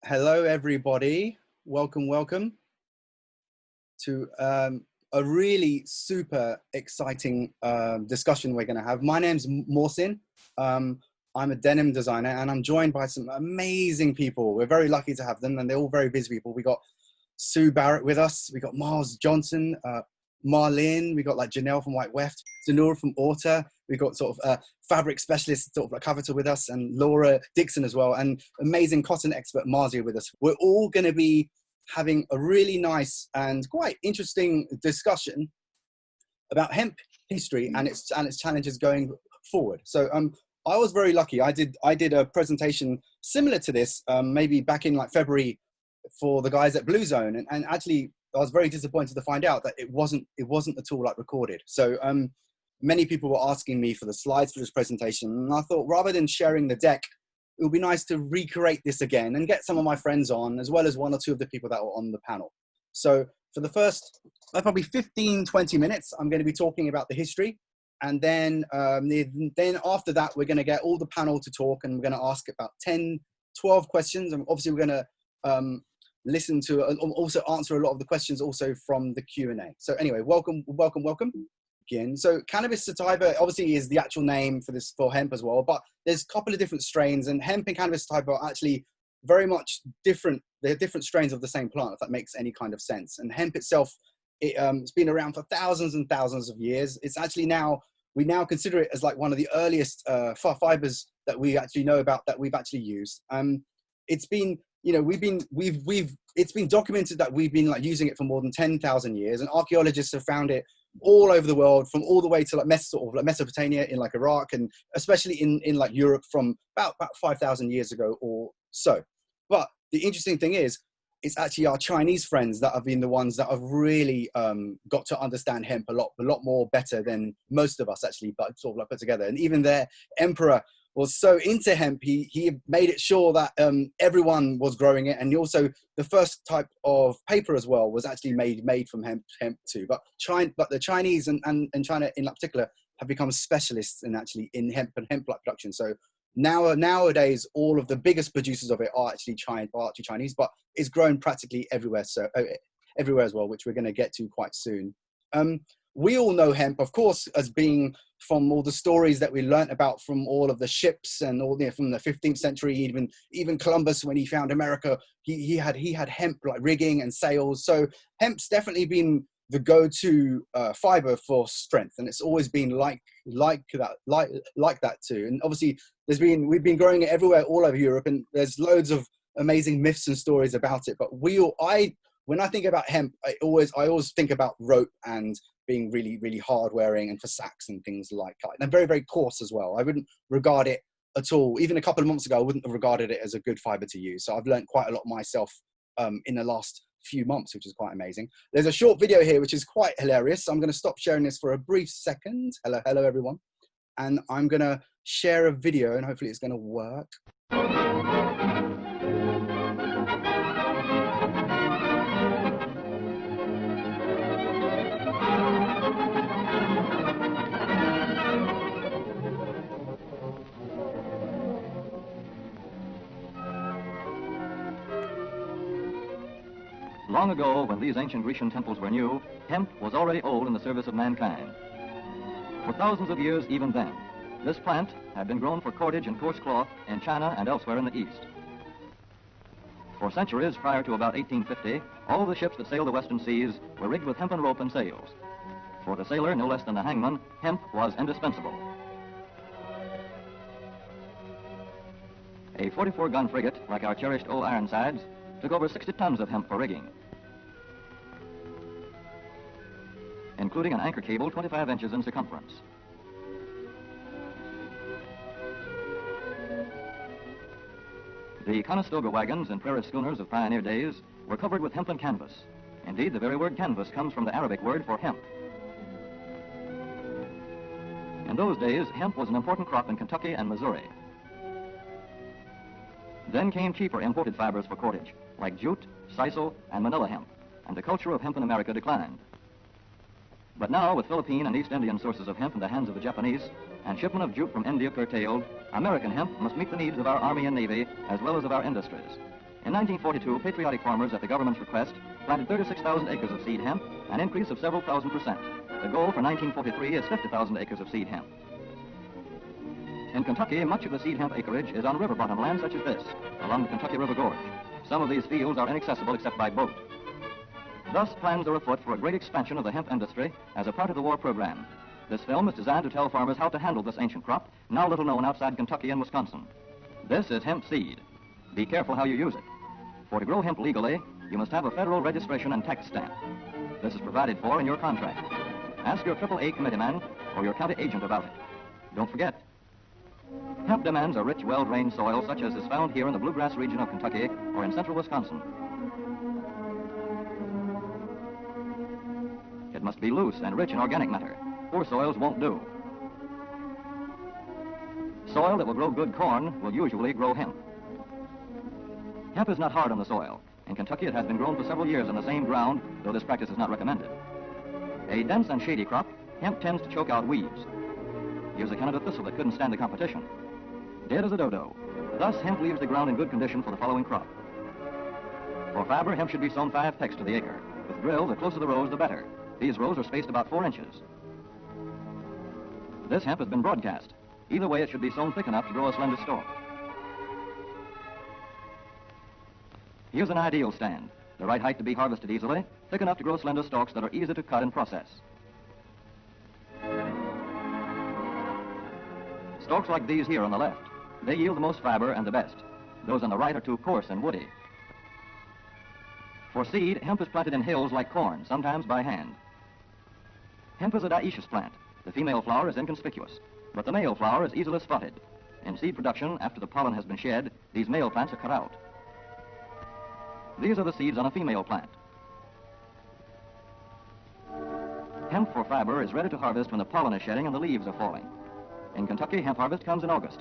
Hello, everybody. Welcome to a really super exciting discussion we're going to have. My name's Mohsin. I'm a denim designer, and I'm joined by some amazing people. We're very lucky to have them, and they're all very busy people. We got Sue Barrett with us. We got Miles Johnson, Marlene. We got like Janelle from White Weft, Zanura from Orta. We got sort of fabric specialist, sort of like Kavita with us, and Laura Dixon as well, and amazing cotton expert Marzia with us. We're all going to be having a really nice and quite interesting discussion about hemp history and its challenges going forward. So I was very lucky. I did a presentation similar to this maybe back in like February for the guys at BlueZone, and actually I was very disappointed to find out that it wasn't at all like recorded. So many people were asking me for the slides for this presentation, and I thought rather than sharing the deck, it would be nice to recreate this again and get some of my friends on, as well as one or two of the people that were on the panel. So for the first probably 15-20 minutes, I'm going to be talking about the history, and then after that we're going to get all the panel to talk, and we're going to ask about 10-12 questions, and obviously we're going to listen to and also answer a lot of the questions also from the Q&A. So anyway, welcome. Again. So cannabis sativa obviously is the actual name for hemp as well, but there's a couple of different strains, and hemp and cannabis sativa are actually very much different. They're different strains of the same plant, if that makes any kind of sense. And hemp itself, it's been around for thousands and thousands of years. It's actually we now consider it as like one of the earliest fibers that we actually know about, that we've actually used. It's been, it's been documented that we've been like using it for more than 10,000 years, and archaeologists have found it all over the world, from all the way to like Mesopotamia in like Iraq, and especially in like Europe from about 5,000 years ago or so. But the interesting thing is, it's actually our Chinese friends that have been the ones that have really got to understand hemp a lot more better than most of us actually, but sort of like put together. And even their emperor was so into hemp, he made it sure that everyone was growing it. And also the first type of paper as well was actually made from hemp too. But the Chinese and China in particular have become specialists in hemp and hemp-like production. So nowadays, all of the biggest producers of it are actually Chinese, but it's grown practically everywhere. So everywhere as well, which we're going to get to quite soon. We all know hemp, of course, as being from all the stories that we learnt about from all of the ships and all from the 15th century, even Columbus, when he found America, he had hemp like rigging and sails. So hemp's definitely been the go-to fiber for strength, and it's always been like that too. And obviously, we've been growing it everywhere, all over Europe, and there's loads of amazing myths and stories about it. But when I think about hemp, I always think about rope and being really, really hard wearing, and for sacks and things like that. And very, very coarse as well. I wouldn't regard it at all. Even a couple of months ago, I wouldn't have regarded it as a good fiber to use. So I've learned quite a lot myself in the last few months, which is quite amazing. There's a short video here, which is quite hilarious. So I'm going to stop sharing this for a brief second. Hello, everyone. And I'm going to share a video, and hopefully it's going to work. Long ago, when these ancient Grecian temples were new, hemp was already old in the service of mankind. For thousands of years, even then, this plant had been grown for cordage and coarse cloth in China and elsewhere in the East. For centuries prior to about 1850, all the ships that sailed the western seas were rigged with hempen rope and sails. For the sailor, no less than the hangman, hemp was indispensable. A 44-gun frigate, like our cherished old Ironsides, took over 60 tons of hemp for rigging, including an anchor cable 25 inches in circumference. The Conestoga wagons and prairie schooners of pioneer days were covered with hempen canvas. Indeed, the very word canvas comes from the Arabic word for hemp. In those days, hemp was an important crop in Kentucky and Missouri. Then came cheaper imported fibers for cordage, like jute, sisal, and manila hemp, and the culture of hemp in America declined. But now, with Philippine and East Indian sources of hemp in the hands of the Japanese, and shipment of jute from India curtailed, American hemp must meet the needs of our Army and Navy, as well as of our industries. In 1942, patriotic farmers, at the government's request, planted 36,000 acres of seed hemp, an increase of several thousand%. The goal for 1943 is 50,000 acres of seed hemp. In Kentucky, much of the seed hemp acreage is on river bottom land such as this, along the Kentucky River Gorge. Some of these fields are inaccessible except by boat. Thus, plans are afoot for a great expansion of the hemp industry as a part of the war program. This film is designed to tell farmers how to handle this ancient crop, now little known outside Kentucky and Wisconsin. This is hemp seed. Be careful how you use it. For to grow hemp legally, you must have a federal registration and tax stamp. This is provided for in your contract. Ask your AAA committeeman or your county agent about it. Don't forget, hemp demands a rich, well-drained soil such as is found here in the bluegrass region of Kentucky or in central Wisconsin. It must be loose and rich in organic matter. Poor soils won't do. Soil that will grow good corn will usually grow hemp. Hemp is not hard on the soil. In Kentucky, it has been grown for several years on the same ground, though this practice is not recommended. A dense and shady crop, hemp tends to choke out weeds. Here's a Canada thistle that couldn't stand the competition. Dead as a dodo. Thus, hemp leaves the ground in good condition for the following crop. For fiber, hemp should be sown 5 pecks to the acre. With drill, the closer the rows, the better. These rows are spaced about 4 inches. This hemp has been broadcast. Either way, it should be sown thick enough to grow a slender stalk. Here's an ideal stand. The right height to be harvested easily, thick enough to grow slender stalks that are easy to cut and process. Stalks like these here on the left, they yield the most fiber and the best. Those on the right are too coarse and woody. For seed, hemp is planted in hills like corn, sometimes by hand. Hemp is a dioecious plant. The female flower is inconspicuous, but the male flower is easily spotted. In seed production, after the pollen has been shed, these male plants are cut out. These are the seeds on a female plant. Hemp for fiber is ready to harvest when the pollen is shedding and the leaves are falling. In Kentucky, hemp harvest comes in August.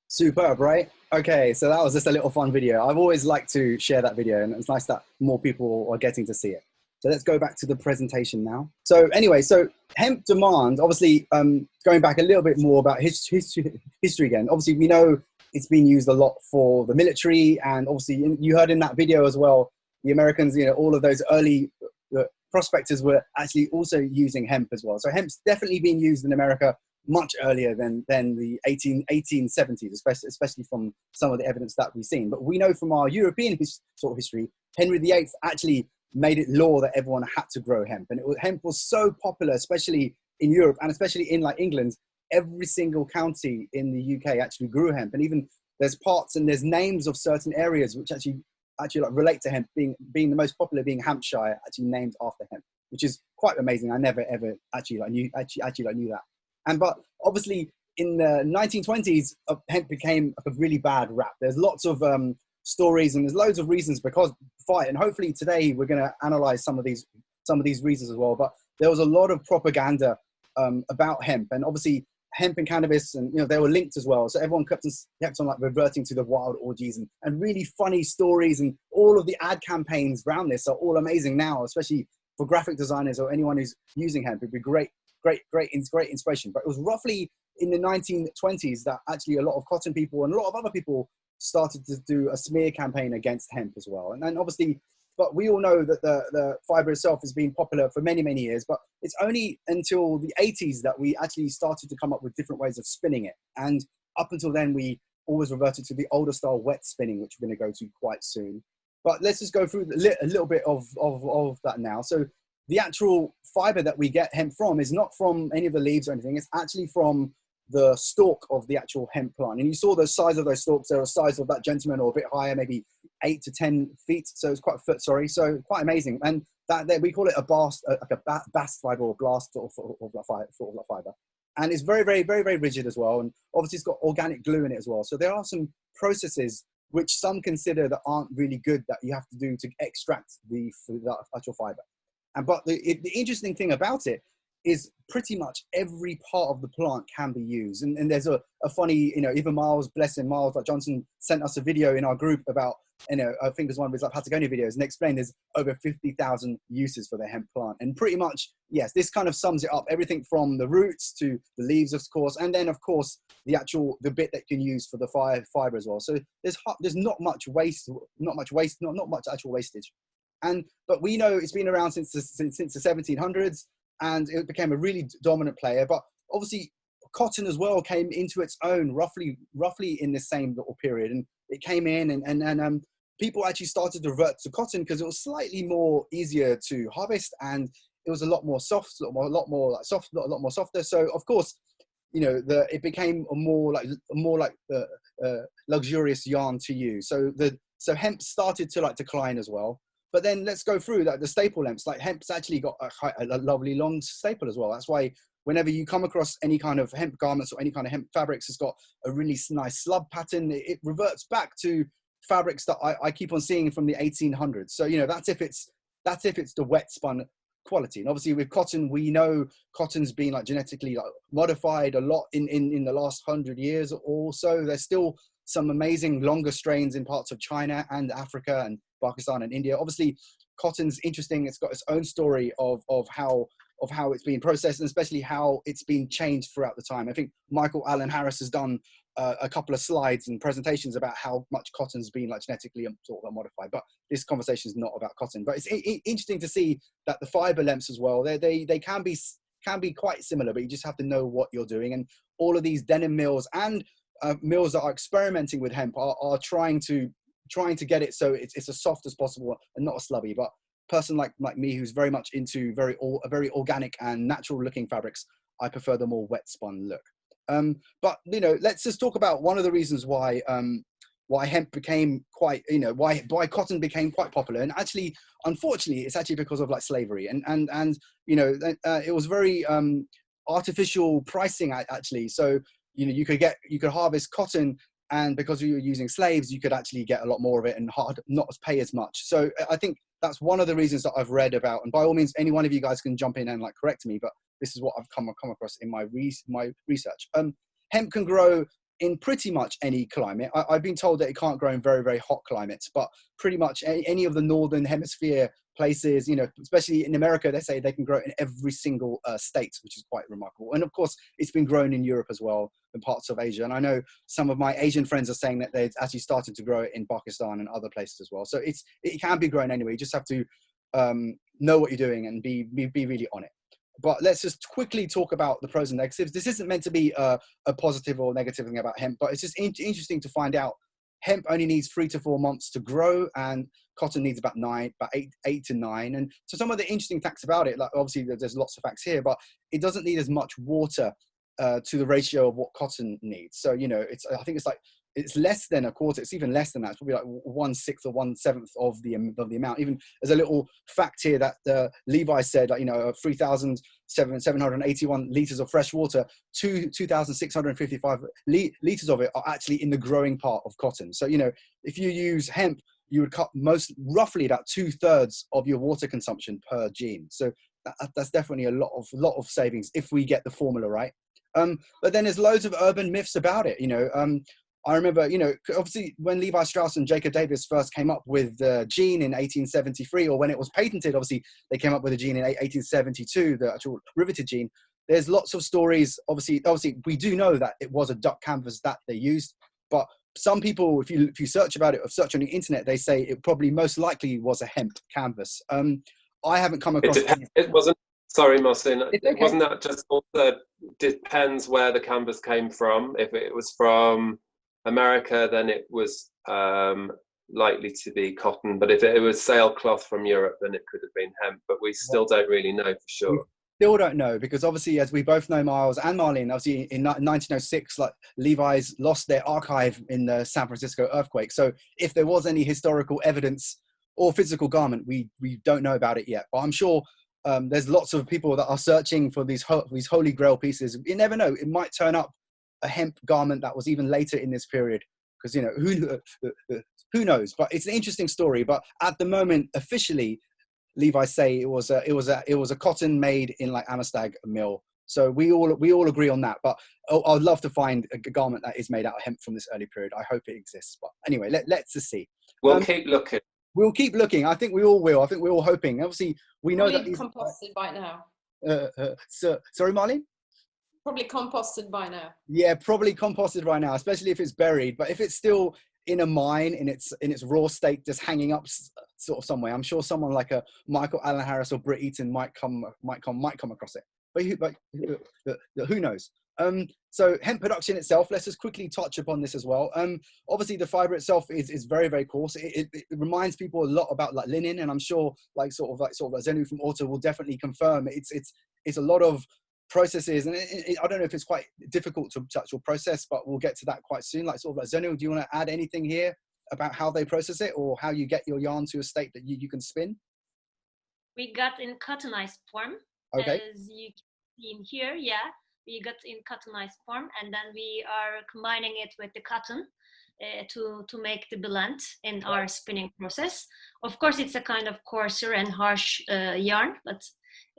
Superb, right? Okay, so that was just a little fun video. I've always liked to share that video, and it's nice that more people are getting to see it. So let's go back to the presentation now. So anyway, so hemp demand, obviously, going back a little bit more about history again. Obviously, we know it's been used a lot for the military, and obviously you heard in that video as well, the Americans, you know, all of those early prospectors were actually also using hemp as well. So hemp's definitely been used in America much earlier than the 1870s, especially from some of the evidence that we've seen. But we know from our European sort of history, Henry VIII actually made it law that everyone had to grow hemp. And hemp was so popular, especially in Europe and especially in like England. Every single county in the UK actually grew hemp. And even there's parts and there's names of certain areas which actually like relate to hemp, being the most popular being Hampshire, actually named after hemp, which is quite amazing. I never ever actually knew that. But obviously in the 1920s, hemp became a really bad rap. There's lots of stories and there's loads of reasons because fight. And hopefully today we're going to analyze some of these reasons as well. But there was a lot of propaganda about hemp, and obviously hemp and cannabis, and you know, they were linked as well. So everyone kept on like reverting to the wild orgies and really funny stories, and all of the ad campaigns around this are all amazing now, especially for graphic designers or anyone who's using hemp. It'd be great inspiration. But it was roughly in the 1920s that actually a lot of cotton people and a lot of other people started to do a smear campaign against hemp as well. And then obviously, but we all know that the fiber itself has been popular for many, many years, but it's only until the 80s that we actually started to come up with different ways of spinning it. And up until then, we always reverted to the older style wet spinning, which we're going to go to quite soon. But let's just go through a little bit of that now. So the actual fiber that we get hemp from is not from any of the leaves or anything. It's actually from the stalk of the actual hemp plant. And you saw the size of those stalks. They're the size of that gentleman or a bit higher, maybe 8 to 10 feet. So it's quite a foot, sorry. So quite amazing. And that we call it a bast, like a bast fiber or blast of fiber. And it's very, very, very, very rigid as well. And obviously it's got organic glue in it as well. So there are some processes which some consider that aren't really good that you have to do to extract the actual fiber. But the interesting thing about it is pretty much every part of the plant can be used. And there's a funny, you know, even Miles, bless him, Miles like Johnson sent us a video in our group about I think there's one of his like Patagonia videos, and explained there's over 50,000 uses for the hemp plant. And pretty much, yes, this kind of sums it up. Everything from the roots to the leaves, of course, and then of course the bit that you can use for the fiber as well. So there's not much actual wastage. But we know it's been around since the 1700s, and it became a really dominant player. But obviously, cotton as well came into its own roughly in the same little period, and it came in, and people actually started to revert to cotton because it was slightly more easier to harvest, and it was a lot more soft, a lot more softer. So of course, it became a more like luxurious yarn to use. So hemp started to like decline as well. But then let's go through that. The staple hemps, like hemp's actually got a lovely long staple as well. That's why whenever you come across any kind of hemp garments or any kind of hemp fabrics, it's got a really nice slub pattern. It reverts back to fabrics that I keep on seeing from the 1800s. So that's if it's the wet spun quality. And obviously with cotton, we know cotton's been like genetically like modified a lot in the last 100 years or so. There's still some amazing longer strains in parts of China and Africa and Pakistan and India. Obviously, cotton's interesting. It's got its own story of how it's been processed, and especially how it's been changed throughout the time. I think Michael Allen Harris has done a couple of slides and presentations about how much cotton's been like genetically sort of modified. But this conversation is not about cotton. But it's interesting to see that the fiber lengths as well, they can be quite similar, but you just have to know what you're doing. And all of these denim mills and mills that are experimenting with hemp are trying to get it so it's as soft as possible and not as slubby. But a person like me who's very much into very organic and natural looking fabrics, I prefer the more wet spun look. But let's just talk about one of the reasons why hemp became quite, why cotton became quite popular. And actually, unfortunately, it's actually because of like slavery and it was very artificial pricing actually. So you could harvest cotton, and because you were using slaves, you could actually get a lot more of it and not pay as much. So I think that's one of the reasons that I've read about. And by all means, any one of you guys can jump in and like correct me, but this is what I've come across in my research. Hemp can grow in pretty much any climate. I've been told that it can't grow in very, very hot climates, but pretty much any of the northern hemisphere places, especially in America, they say they can grow in every single state, which is quite remarkable. And of course, it's been grown in Europe as well, in parts of Asia. And I know some of my Asian friends are saying that they've actually started to grow it in Pakistan and other places as well. So it can be grown anywhere. You just have to know what you're doing and be really on it. But let's just quickly talk about the pros and negatives. This isn't meant to be a positive or negative thing about hemp, but it's just interesting to find out. Hemp only needs 3 to 4 months to grow, and cotton needs about 8 to 9. And so some of the interesting facts about it, like obviously there's lots of facts here, but it doesn't need as much water to the ratio of what cotton needs. So I think it's less than a quarter. It's even less than that. It's probably like 1/6 or 1/7 of the amount. Even there's a little fact here that Levi said, 3,781 liters of fresh water, 2,655 liters of it are actually in the growing part of cotton. So if you use hemp, you would cut roughly about 2/3 of your water consumption per gene. So that's definitely a lot of savings if we get the formula right. But then there's loads of urban myths about it. I remember, obviously when Levi Strauss and Jacob Davis first came up with the gene in 1873, or when it was patented, obviously they came up with a gene in 1872, the actual riveted gene. There's lots of stories. Obviously we do know that it was a duck canvas that they used, but some people, if you search about it or search on the internet, they say it probably most likely was a hemp canvas. I haven't come across it wasn't. Sorry, Mohsin. Okay. Wasn't that just also depends where the canvas came from? If it was from America, then it was likely to be cotton. But if it was sailcloth from Europe, then it could have been hemp. But we still don't really know for sure. We still don't know, because obviously, as we both know, Miles and Marlene, obviously in 1906, like Levi's lost their archive in the San Francisco earthquake. So if there was any historical evidence or physical garment, we don't know about it yet. But I'm sure there's lots of people that are searching for these holy grail pieces. You never know, it might turn up a hemp garment that was even later in this period, because who knows. But it's an interesting story. But at the moment, officially, Levi say it was a cotton made in like Amistag mill, So we all agree on that. But I'd love to find a garment that is made out of hemp from this early period. I hope it exists. But anyway, let's just see. We'll keep looking. We'll keep looking. I think we all will. I think we're all hoping. Obviously, we know that these composted by now. Sorry, Marlene? Probably composted by now. Yeah, probably composted right now, especially if it's buried. But if it's still in a mine in its raw state, just hanging up sort of somewhere, I'm sure someone like a Michael Allen Harris or Britt Eaton might come across it. But who knows? So hemp production itself, let's just quickly touch upon this as well. Obviously the fiber itself is very, very coarse. It reminds people a lot about like linen, and I'm sure like sort of like Zenu from Auto will definitely confirm it's a lot of processes, and I don't know if it's quite difficult to touch or process, but we'll get to that quite soon. Like sort of like Zenu, do you want to add anything here about how they process it or how you get your yarn to a state that you can spin? We got in cottonized form, okay, as you can see in here. Yeah, we got in cottonized form, and then we are combining it with the cotton to make the blend in our spinning process. Of course, it's a kind of coarser and harsh yarn, but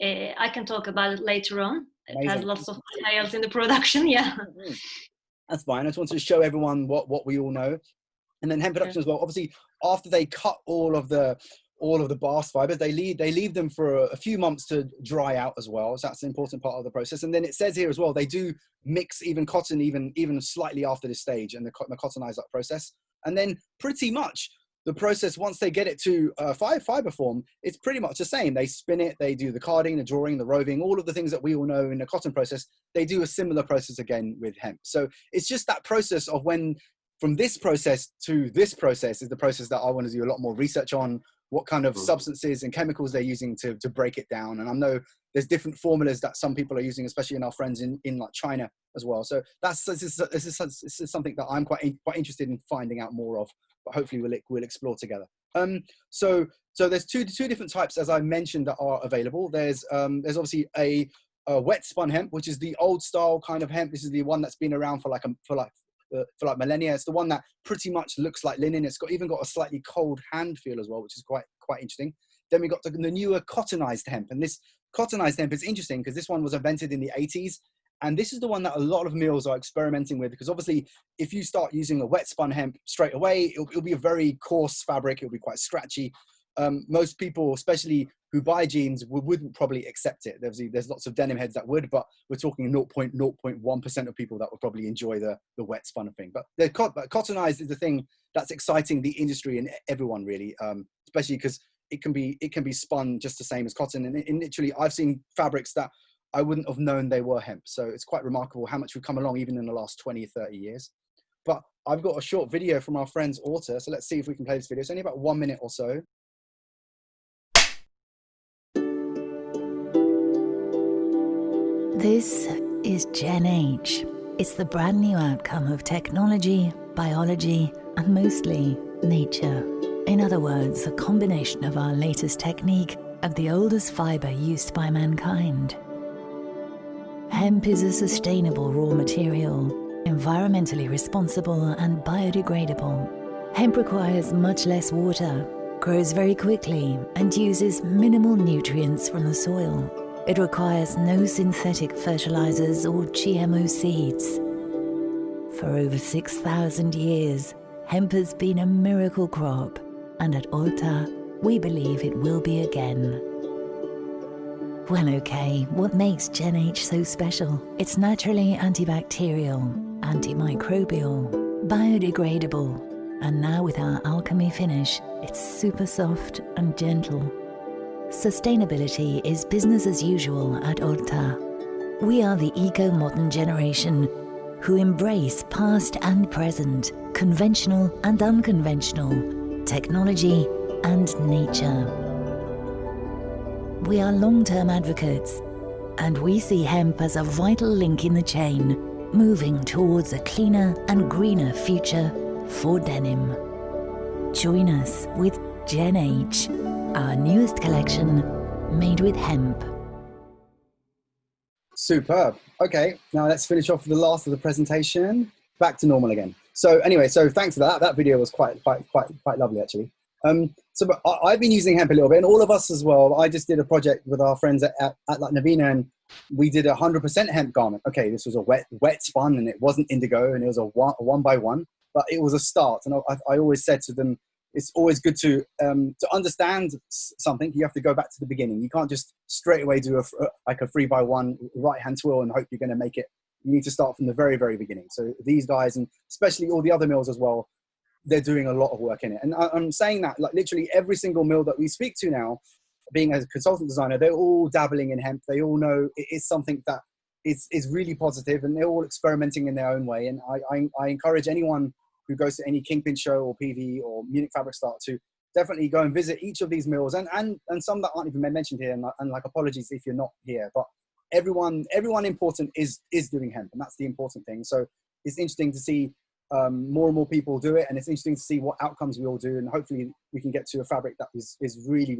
I can talk about it later on. It has lots of details in the production. Yeah, that's fine. I just wanted to show everyone what we all know. And then hemp production as well. Obviously, after they cut all of the bast fibers, they leave them for a few months to dry out as well. So that's an important part of the process. And then it says here as well, they do mix even cotton even slightly after this stage and the cottonize that process. And then pretty much the process, once they get it to fiber form, it's pretty much the same. They spin it, they do the carding, the drawing, the roving, all of the things that we all know in the cotton process. They do a similar process again with hemp. So it's just that process of when from this process to this process is the process that I want to do a lot more research on, what kind of substances and chemicals they're using to break it down. And I know there's different formulas that some people are using, especially in our friends in like China as well. So this is something that I'm quite interested in finding out more of, but hopefully we'll explore together. So there's two different types, as I mentioned, that are available. There's obviously a wet spun hemp, which is the old style kind of hemp. This is the one that's been around for like millennia. It's the one that pretty much looks like linen. It's even got a slightly cold hand feel as well, which is quite interesting. Then we got the newer cottonized hemp, and this cottonized hemp is interesting because this one was invented in the 80s, and this is the one that a lot of mills are experimenting with, because obviously if you start using a wet spun hemp straight away, it'll be a very coarse fabric. It'll be quite scratchy. Most people, especially who buy jeans, wouldn't probably accept it. There's lots of denim heads that would, but we're talking 0.1% of people that would probably enjoy the wet spun thing. But the cottonized is the thing that's exciting the industry and everyone really, especially because it can be spun just the same as cotton. And literally, I've seen fabrics that I wouldn't have known they were hemp. So it's quite remarkable how much we've come along even in the last 20, 30 years. But I've got a short video from our friends Auto, so let's see if we can play this video. It's only about 1 minute or so. This is Gen H. It's the brand new outcome of technology, biology, and mostly nature. In other words, a combination of our latest technique and the oldest fiber used by mankind. Hemp is a sustainable raw material, environmentally responsible and biodegradable. Hemp requires much less water, grows very quickly, and uses minimal nutrients from the soil. It requires no synthetic fertilizers or GMO seeds. For over 6,000 years, hemp has been a miracle crop, and at Ulta, we believe it will be again. Well, okay, what makes Gen H so special? It's naturally antibacterial, antimicrobial, biodegradable, and now with our alchemy finish, it's super soft and gentle. Sustainability is business as usual at Ulta. We are the eco-modern generation who embrace past and present, conventional and unconventional, technology and nature. We are long-term advocates, and we see hemp as a vital link in the chain, moving towards a cleaner and greener future for denim. Join us with Gen H, our newest collection made with hemp. Superb. Okay, now let's finish off with the last of the presentation. Back to normal again. So anyway, so thanks for that. That video was quite lovely actually. But I've been using hemp a little bit, and all of us as well. I just did a project with our friends at like Navina, and we did 100% hemp garment. Okay, this was a wet spun, and it wasn't indigo, and it was a one by one, but it was a start. And I always said to them, it's always good to understand something. You have to go back to the beginning. You can't just straight away do a 3x1 right hand twirl and hope you're going to make it. You need to start from the very, very beginning. So these guys, and especially all the other mills as well, they're doing a lot of work in it. And I'm saying that, like, literally every single mill that we speak to now, being a consultant designer, they're all dabbling in hemp. They all know it is something that is really positive, and they're all experimenting in their own way. And I encourage anyone who goes to any Kingpin show or PV or Munich Fabric Start to definitely go and visit each of these mills, and some that aren't even mentioned here. And like, apologies if you're not here, but everyone important is doing hemp, and that's the important thing. So it's interesting to see more and more people do it, and it's interesting to see what outcomes we all do, and hopefully we can get to a fabric that is really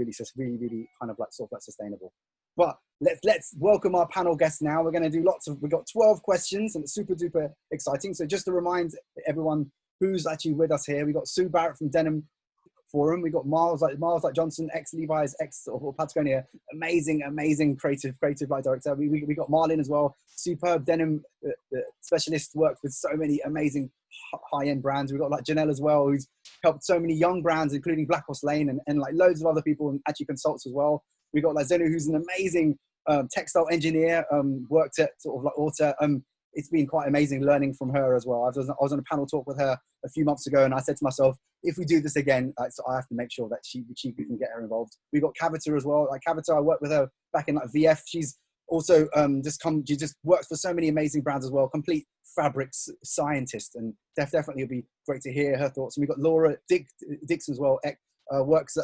kind of like sort of like sustainable. But let's welcome our panel guests now. We're going to do we've got 12 questions, and it's super duper exciting. So just to remind everyone who's actually with us here, we got Sue Barrett from Denim Forum. We got Miles like Johnson, ex Levi's, ex or Patagonia, amazing creative like director. We got Marlin as well, superb denim specialist, worked with so many amazing high-end brands. We got like Janelle as well, who's helped so many young brands, including Black Horse Lane and like loads of other people, and actually consults as well. We got like Zenu, who's an amazing textile engineer, worked at sort of like Orta. It's been quite amazing learning from her as well. I was on a panel talk with her a few months ago, and I said to myself, if we do this again, so I have to make sure that we can get her involved. We got Cavita as well. Like Cavita, I worked with her back in like VF. She's also she just works for so many amazing brands as well. Complete fabrics scientist, and definitely it'll be great to hear her thoughts. And we got Laura Dixon as well. Works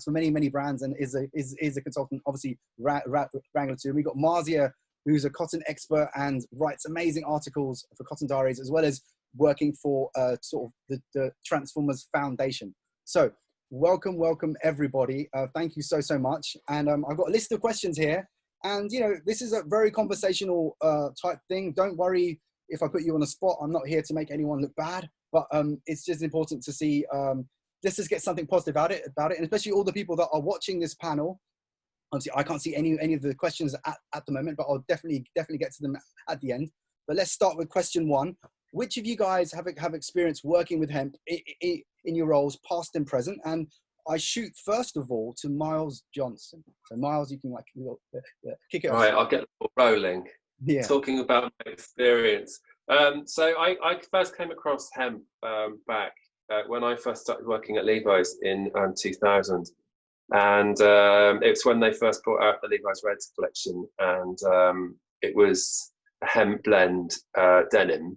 for many brands, and is a consultant, obviously Wrangler too. We got Marzia, who's a cotton expert and writes amazing articles for Cotton Diaries, as well as working for sort of the Transformers Foundation. So welcome everybody. Thank you so much. And I've got a list of questions here, and this is a very conversational type thing. Don't worry if I put you on the spot. I'm not here to make anyone look bad, but it's just important to see, let's just get something positive about it, and especially all the people that are watching this panel. Obviously, I can't see any of the questions at the moment, but I'll definitely get to them at the end. But let's start with question one. Which of you guys have experience working with hemp in your roles, past and present? And I shoot first of all to Miles Johnson. So Miles, you can kick it off. All right, I'll get the ball rolling. Yeah. Talking about my experience. So I first came across hemp back when I first started working at Levi's in 2000. And it's when they first brought out the Levi's Reds collection, and it was a hemp blend denim,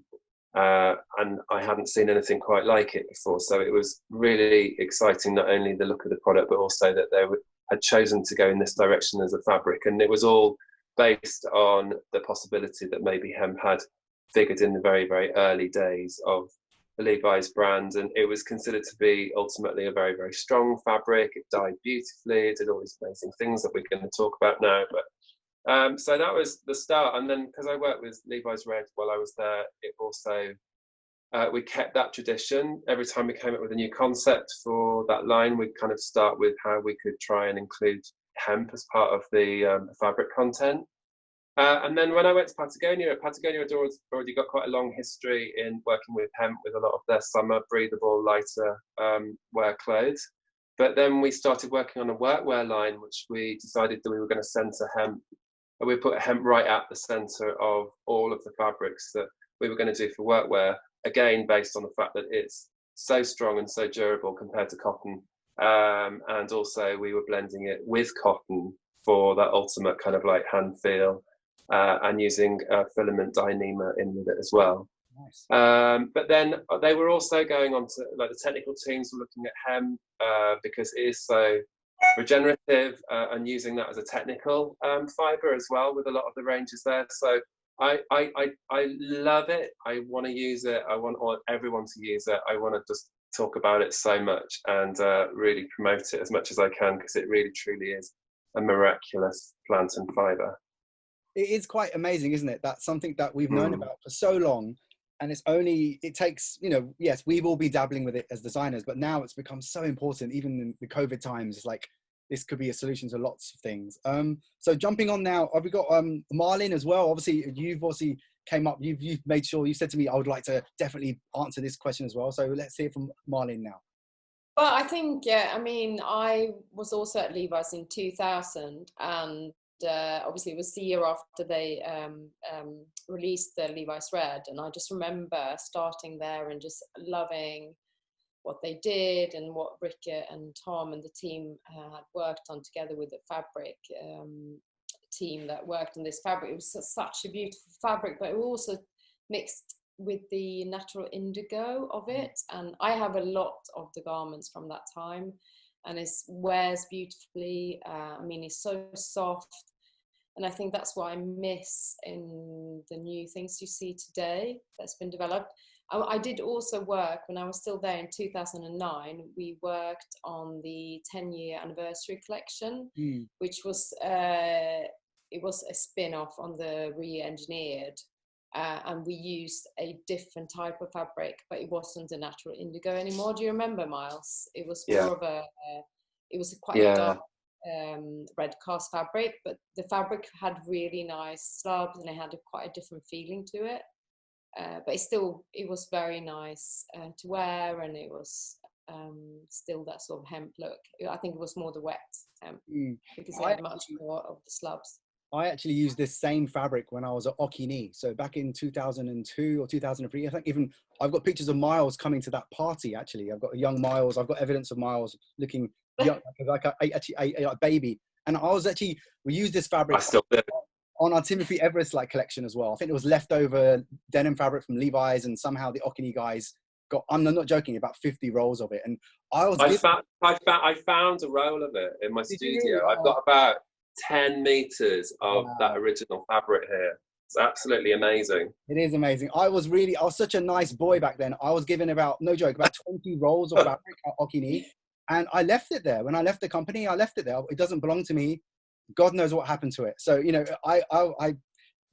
and I hadn't seen anything quite like it before. So it was really exciting, not only the look of the product, but also that they had chosen to go in this direction as a fabric. And it was all based on the possibility that maybe hemp had figured in the very, very early days of the Levi's brand, and it was considered to be ultimately a very, very strong fabric. It dyed beautifully, it did all these amazing things that we're going to talk about now. But so that was the start. And then because I worked with Levi's Red while I was there, it also we kept that tradition. Every time we came up with a new concept for that line, we'd kind of start with how we could try and include hemp as part of the fabric content. And then when I went to Patagonia had already got quite a long history in working with hemp with a lot of their summer breathable, lighter wear clothes. But then we started working on a workwear line, which we decided that we were going to center hemp. And we put hemp right at the center of all of the fabrics that we were going to do for workwear, again, based on the fact that it's so strong and so durable compared to cotton. And also we were blending it with cotton for that ultimate kind of like hand feel. And using filament Dyneema in with it as well. Nice. But then they were also going on to, like, the technical teams were looking at hemp because it is so regenerative, and using that as a technical fibre as well with a lot of the ranges there. So I love it. I want to use it. I want everyone to use it. I want to just talk about it so much and really promote it as much as I can, because it really truly is a miraculous plant and fibre. It is quite amazing, isn't it? That's something that we've known about for so long, and it takes, yes, we've all been dabbling with it as designers, but now it's become so important. Even in the COVID times, it's like this could be a solution to lots of things. So jumping on now, have we got Marlin as well? Obviously, you've came up, you've made sure, you said to me, I would like to definitely answer this question as well. So let's hear from Marlin now. Well, I think, yeah, I mean, I was also at Levi's in 2000, and obviously it was the year after they released the Levi's Red, and I just remember starting there and just loving what they did and what Rick and Tom and the team had worked on together with the fabric team that worked on this fabric. It was such a beautiful fabric, but it also mixed with the natural indigo of it, and I have a lot of the garments from that time, and it wears beautifully. I mean, it's so soft, and I think that's what I miss in the new things you see today that's been developed. I did also work when I was still there in 2009. We worked on the 10-year anniversary collection, which was it was a spin-off on the re-engineered. And we used a different type of fabric, but it wasn't a natural indigo anymore. Do you remember, Miles? It was more of a, it was quite a dark red cast fabric, but the fabric had really nice slubs and it had quite a different feeling to it. But it was very nice to wear, and it was still that sort of hemp look. I think it was more the wet hemp because it had much more of the slubs. I actually used this same fabric when I was at Okini. So back in 2002 or 2003, I think even I've got pictures of Miles coming to that party. Actually, I've got a young Miles. I've got evidence of Miles looking young, like a baby. And we used this fabric on our Timothy Everest collection as well. I think it was leftover denim fabric from Levi's, and somehow the Okini guys got, I'm not joking, about 50 rolls of it. And I found a roll of it in my studio. I've got about 10 meters of that original fabric here. It's absolutely amazing. It is amazing. I was such a nice boy back then. I was given about 20 rolls of fabric at Okini, and I left it there. When I left the company, I left it there. It doesn't belong to me. God knows what happened to it. So, I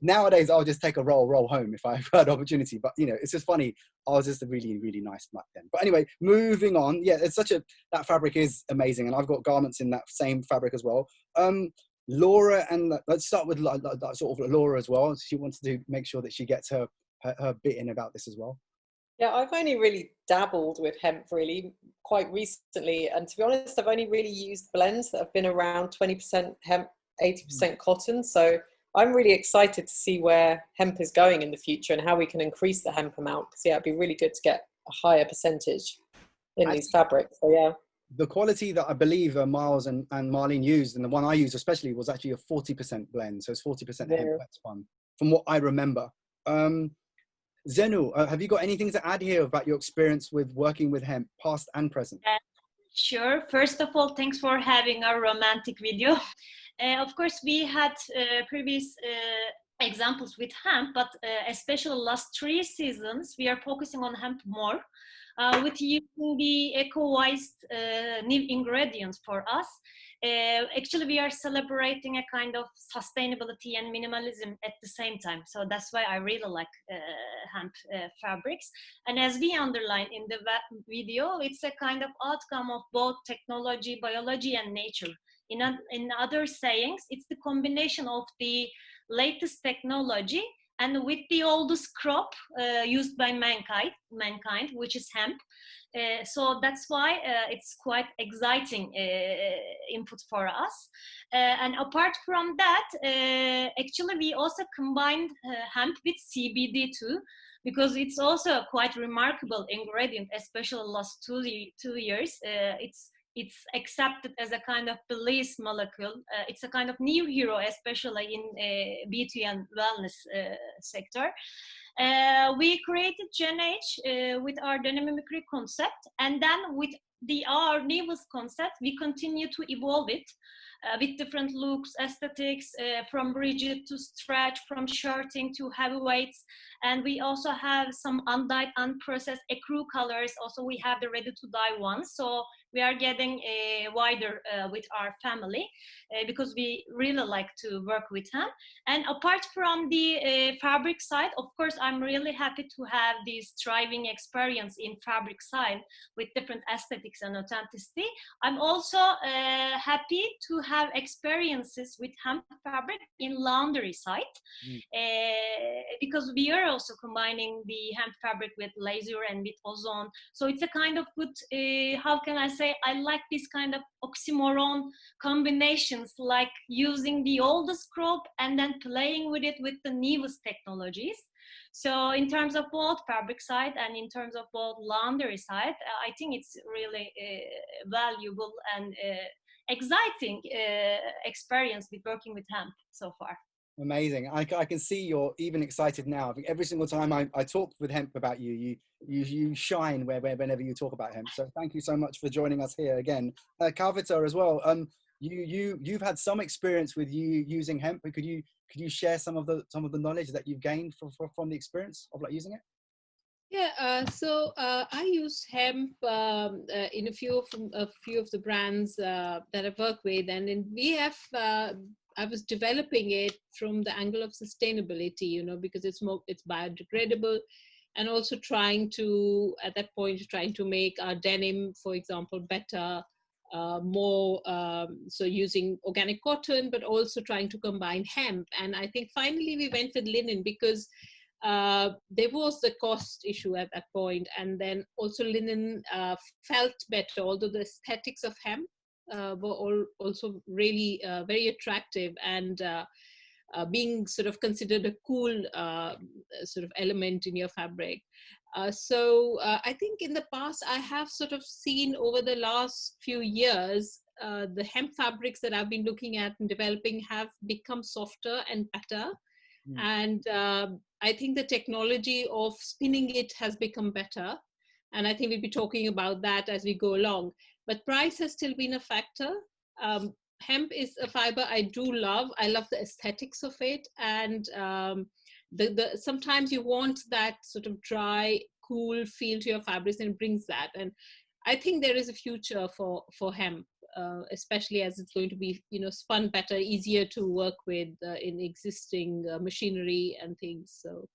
nowadays I'll just take a roll home if I've had opportunity. But it's just funny. I was just really, really nice back then. But anyway, moving on. Yeah, that fabric is amazing, and I've got garments in that same fabric as well. Laura, and let's start with sort of Laura as well. She wants to make sure that she gets her bit in about this as well. Yeah, I've only really dabbled with hemp really quite recently, and to be honest, I've only really used blends that have been around 20% hemp, 80% cotton. So I'm really excited to see where hemp is going in the future and how we can increase the hemp amount. Because it'd be really good to get a higher percentage in these fabrics. So yeah. The quality that I believe Miles and Marlene used, and the one I used especially, was actually a 40% blend. So it's 40% hemp spun, from what I remember. Zenu, have you got anything to add here about your experience with working with hemp, past and present? Sure. First of all, thanks for having our romantic video. Of course, we had previous examples with hemp, but especially last 3 seasons, we are focusing on hemp more. With using the eco-wise new ingredients for us. Actually, we are celebrating a kind of sustainability and minimalism at the same time. So that's why I really like hemp fabrics. And as we underline in the video, it's a kind of outcome of both technology, biology, and nature. In other sayings, it's the combination of the latest technology and with the oldest crop used by mankind, which is hemp. So that's why it's quite exciting input for us. And apart from that, actually we also combined hemp with CBD too, because it's also a quite remarkable ingredient, especially last 2 years. It's accepted as a kind of police molecule. It's a kind of new hero, especially in beauty and wellness sector. We created Gen H with our denim mimicry concept, and then with our newest concept, we continue to evolve it. with different looks, aesthetics, from rigid to stretch, from shirting to heavyweights. And we also have some undyed, unprocessed ecru colors. Also, we have the ready to dye ones. So we are getting wider with our family because we really like to work with them. And apart from the fabric side, of course, I'm really happy to have this thriving experience in fabric side with different aesthetics and authenticity. I'm also happy to have experiences with hemp fabric in laundry side because we are also combining the hemp fabric with laser and with ozone. So it's a kind of good, how can I say, I like this kind of oxymoron combinations, like using the oldest crop and then playing with it with the newest technologies. So in terms of both fabric side and in terms of both laundry side, I think it's really valuable and exciting experience with working with hemp so far. Amazing. I can see you're even excited now. I think every single time I talk with Hemp about you shine whenever you talk about Hemp. So thank you so much for joining us here again. Kavita as well. You've had some experience with you using Hemp. Could you share some of the knowledge that you've gained from the experience of like using it? Yeah, so I use hemp in a few of the brands that I work with, and we have. I was developing it from the angle of sustainability, you know, because it's biodegradable, and also trying to make our denim, for example, better, more. So using organic cotton, but also trying to combine hemp. And I think finally we went with linen because there was the cost issue at that point, and then also linen felt better, although the aesthetics of hemp were also really very attractive, and being sort of considered a cool sort of element in your fabric. So I think in the past I have sort of seen over the last few years the hemp fabrics that I've been looking at and developing have become softer and better. And I think the technology of spinning it has become better. And I think we'll be talking about that as we go along. But price has still been a factor. Hemp is a fiber I do love. I love the aesthetics of it. And sometimes you want that sort of dry, cool feel to your fabrics, and it brings that. And I think there is a future for hemp. Especially as it's going to be, you know, spun better, easier to work with in existing machinery and things. So,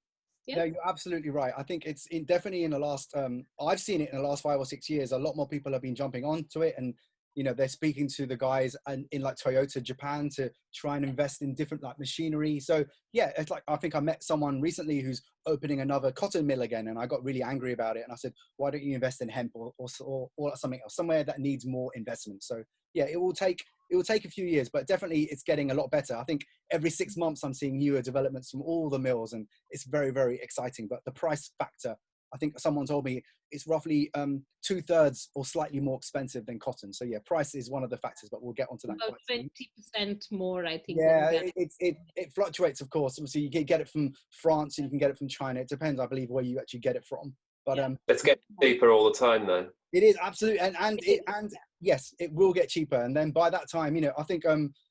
yeah. No, you're absolutely right. I think it's definitely in the last, I've seen it in the last 5 or 6 years, a lot more people have been jumping onto it, and, you know, they're speaking to the guys in like Toyota Japan to try and invest in different like machinery. So yeah, it's like, I think I met someone recently who's opening another cotton mill again, and I got really angry about it. And I said, why don't you invest in hemp or something else, somewhere that needs more investment? So yeah, it will take a few years, but definitely it's getting a lot better. I think every 6 months I'm seeing newer developments from all the mills, and it's very, very exciting. But the price factor, I think someone told me it's roughly 2/3 or slightly more expensive than cotton. So yeah, price is one of the factors, but we'll get onto that. About 20% more, I think. Yeah, it fluctuates, of course. Obviously, you can get it from France and you can get it from China. It depends, I believe, where you actually get it from. But it's getting cheaper all the time, though. It is absolutely, and yes, it will get cheaper. And then by that time, you know, I think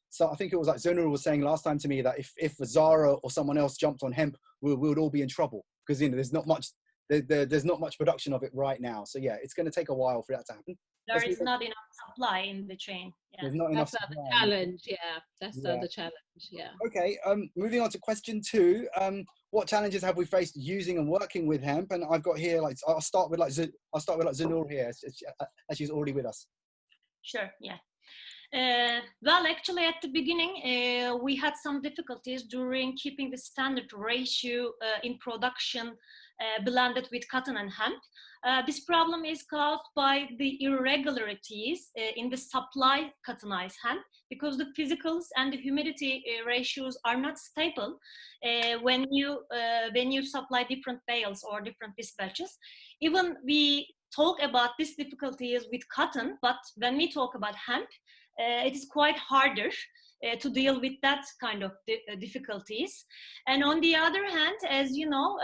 so I think it was like Zonal was saying last time to me that if Zara or someone else jumped on hemp, we would all be in trouble, because, you know, there's not much. There's not much production of it right now. So yeah, it's going to take a while for that to happen. There is not enough supply in the chain. Yeah. There's not enough supply. That's the challenge. Yeah, that's the other challenge. Yeah. Okay. Moving on to question 2. What challenges have we faced using and working with hemp? And I've got here, like, I'll start with Zanur here, as she's already with us. Sure. Yeah. Well, actually, at the beginning, we had some difficulties during keeping the standard ratio in production blended with cotton and hemp. This problem is caused by the irregularities in the supply cottonized hemp, because the physicals and the humidity ratios are not stable when you supply different bales or different dispatches. Even we talk about these difficulties with cotton, but when we talk about hemp, it is quite harder to deal with that kind of difficulties. And on the other hand, as you know,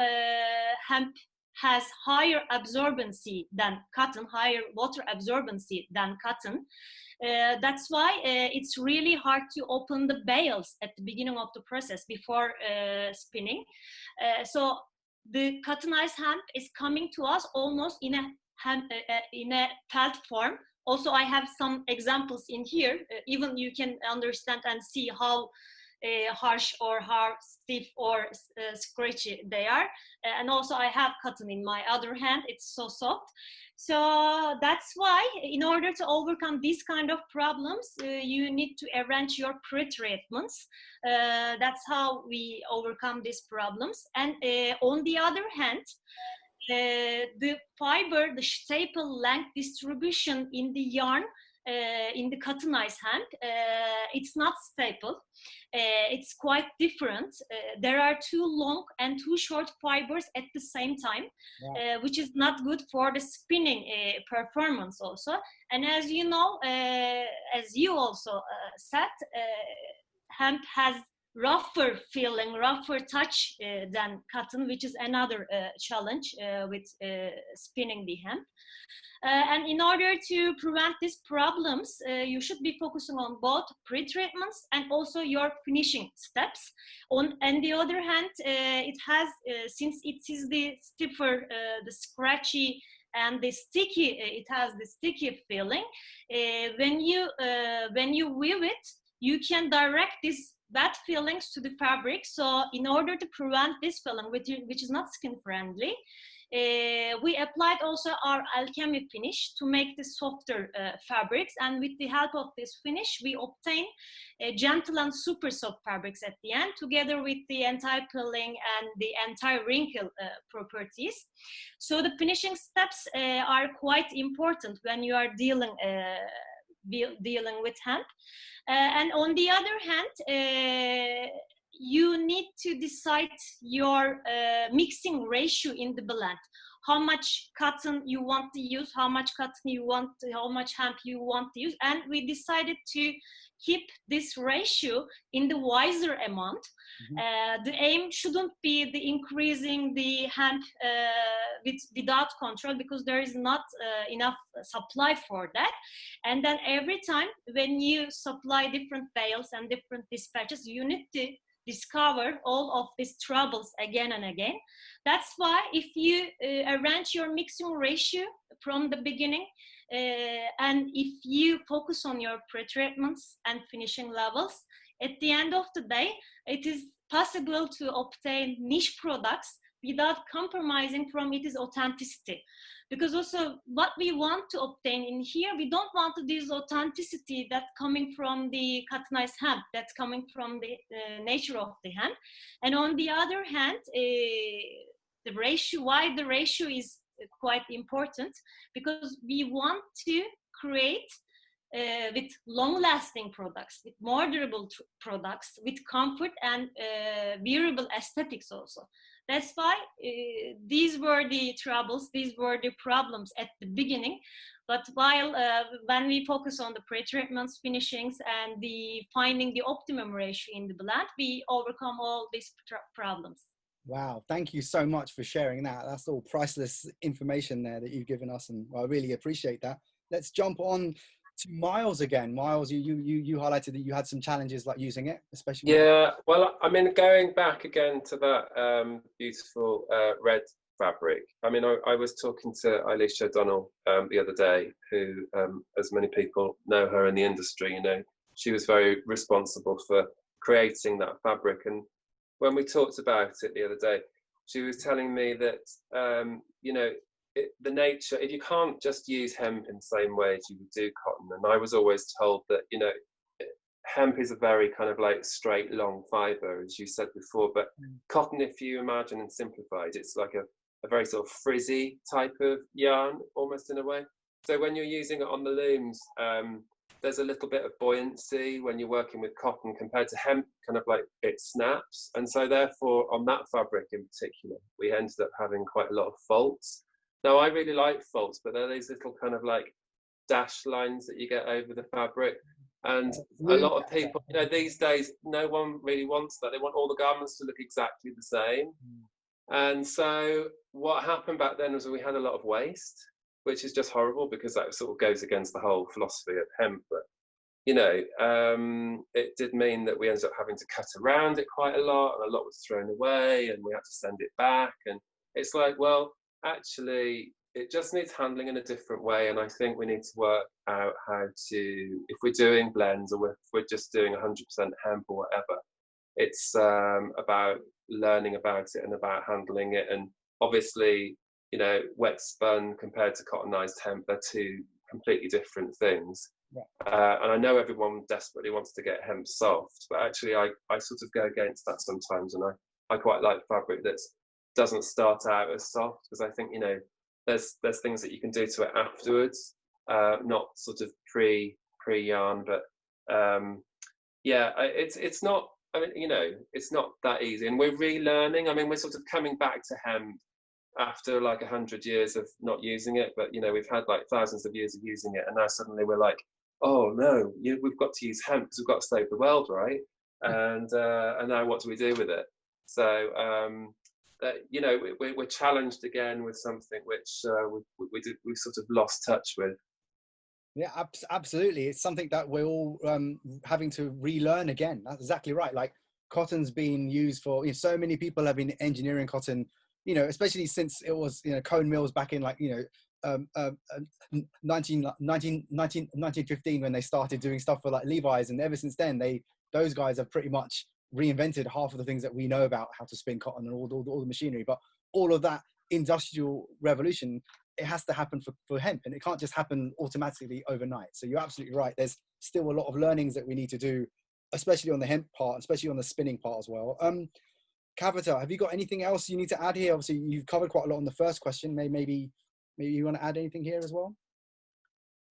hemp has higher absorbency than cotton, higher water absorbency than cotton. That's why it's really hard to open the bales at the beginning of the process before spinning. So the cottonized hemp is coming to us almost in a felt form. Also, I have some examples in here. Even you can understand and see how harsh or how stiff or scratchy they are. And also I have cotton in my other hand. It's so soft. So that's why, in order to overcome these kind of problems, you need to arrange your pre-treatments. That's how we overcome these problems. And on the other hand, the fiber, the staple length distribution in the yarn, in the cottonized hemp, it's not staple. It's quite different. There are too long and too short fibers at the same time, which is not good for the spinning performance also. And as you know, as you also said, hemp has rougher feeling, rougher touch than cotton, which is another challenge with spinning the hemp. And in order to prevent these problems, you should be focusing on both pre-treatments and also your finishing steps. On the other hand, it has, since it is the stiffer, the scratchy, and the sticky, it has the sticky feeling. When you weave it, you can direct this bad feelings to the fabric. So in order to prevent this feeling, which is not skin friendly, we applied also our alchemy finish to make the softer fabrics, and with the help of this finish we obtain gentle and super soft fabrics at the end, together with the anti-pilling and the anti-wrinkle properties. So the finishing steps are quite important when you are dealing with hemp. And on the other hand, you need to decide your mixing ratio in the blend. How much cotton you want to use, how much hemp you want to use. And we decided to keep this ratio in the wiser amount. The aim shouldn't be the increasing the hemp without control, because there is not enough supply for that. And then every time when you supply different bales and different dispatches, you need to discover all of these troubles again and again. That's why if you arrange your mixing ratio from the beginning, and if you focus on your pre-treatments and finishing levels, at the end of the day, it is possible to obtain niche products without compromising from its authenticity. Because also what we want to obtain in here, we don't want this authenticity that's coming from the cottonized hemp, that's coming from the nature of the hemp. And on the other hand, the ratio, why the ratio is quite important, because we want to create with long-lasting products, with more durable products, with comfort and wearable aesthetics also. That's why these were the troubles, these were the problems at the beginning. But while when we focus on the pre-treatments, finishings, and the finding the optimum ratio in the blend, we overcome all these problems. Wow, thank you so much for sharing that. That's all priceless information there that you've given us, and I really appreciate that. Let's jump on to Miles again. Miles, you highlighted that you had some challenges like using it, especially. Yeah, well, I mean, going back again to that beautiful red fabric. I mean, I was talking to Alicia Donnell the other day, who, as many people know her in the industry, you know, she was very responsible for creating that fabric. And when we talked about it the other day, she was telling me that, you know, the nature, if you can't just use hemp in the same way as you would do cotton. And I was always told that, you know, hemp is a very kind of like straight, long fiber, as you said before, but cotton, if you imagine and simplify it, it's like a very sort of frizzy type of yarn, almost in a way. So when you're using it on the looms, there's a little bit of buoyancy when you're working with cotton compared to hemp, kind of like it snaps. And so therefore on that fabric in particular, we ended up having quite a lot of faults. Now, I really like faults, but they're these little kind of like dash lines that you get over the fabric. And a lot of people, you know, these days, no one really wants that. They want all the garments to look exactly the same. And so what happened back then was we had a lot of waste, which is just horrible because that sort of goes against the whole philosophy of hemp. But, you know, it did mean that we ended up having to cut around it quite a lot, and a lot was thrown away, and we had to send it back. And it's like, well, actually, it just needs handling in a different way. And I think we need to work out how to, if we're doing blends or if we're just doing 100% hemp or whatever, it's about learning about it and about handling it. And obviously, you know, wet spun compared to cottonized hemp, they're two completely different things. Yeah. And I know everyone desperately wants to get hemp soft, but actually I sort of go against that sometimes. And I quite like fabric that doesn't start out as soft, because I think, you know, there's things that you can do to it afterwards, not sort of pre yarn, but yeah, it's not, I mean, you know, it's not that easy, and we're relearning. I mean, we're sort of coming back to hemp after like 100 years of not using it, but you know, we've had like thousands of years of using it, and now suddenly we're like, oh no, we've got to use hemp because we've got to save the world, right? And now what do we do with it? So you know, we're challenged again with something which we've sort of lost touch with. Yeah, absolutely. It's something that we're all having to relearn again. That's exactly right. Like, cotton's been used for, you know, so many people have been engineering cotton, you know, especially since it was, you know, cone mills back in, like, you know, 1915 when they started doing stuff for like Levi's, and ever since then those guys have pretty much reinvented half of the things that we know about how to spin cotton and all the machinery. But all of that industrial revolution, it has to happen for hemp, and it can't just happen automatically overnight. So you're absolutely right. There's still a lot of learnings that we need to do, especially on the hemp part, especially on the spinning part as well. Kavita, have you got anything else you need to add here? Obviously, you've covered quite a lot on the first question. Maybe you want to add anything here as well?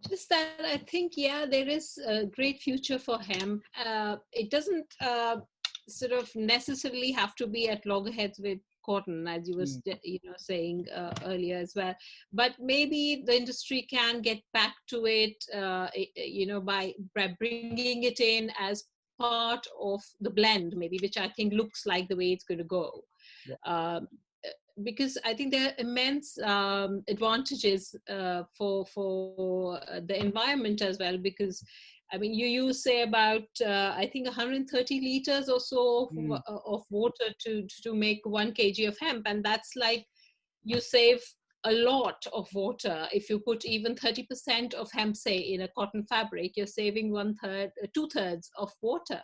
Just that I think, yeah, there is a great future for hemp. It doesn't sort of necessarily have to be at loggerheads with cotton, as you was saying earlier as well, but maybe the industry can get back to it, by bringing it in as part of the blend, maybe, which I think looks like the way it's going to go. Yeah. Because I think there are immense advantages for the environment as well, because I mean, you use, say, about, I think 130 liters or so of water to make 1 kg of hemp. And that's like, you save a lot of water. If you put even 30% of hemp, say, in a cotton fabric, you're saving 2/3 of water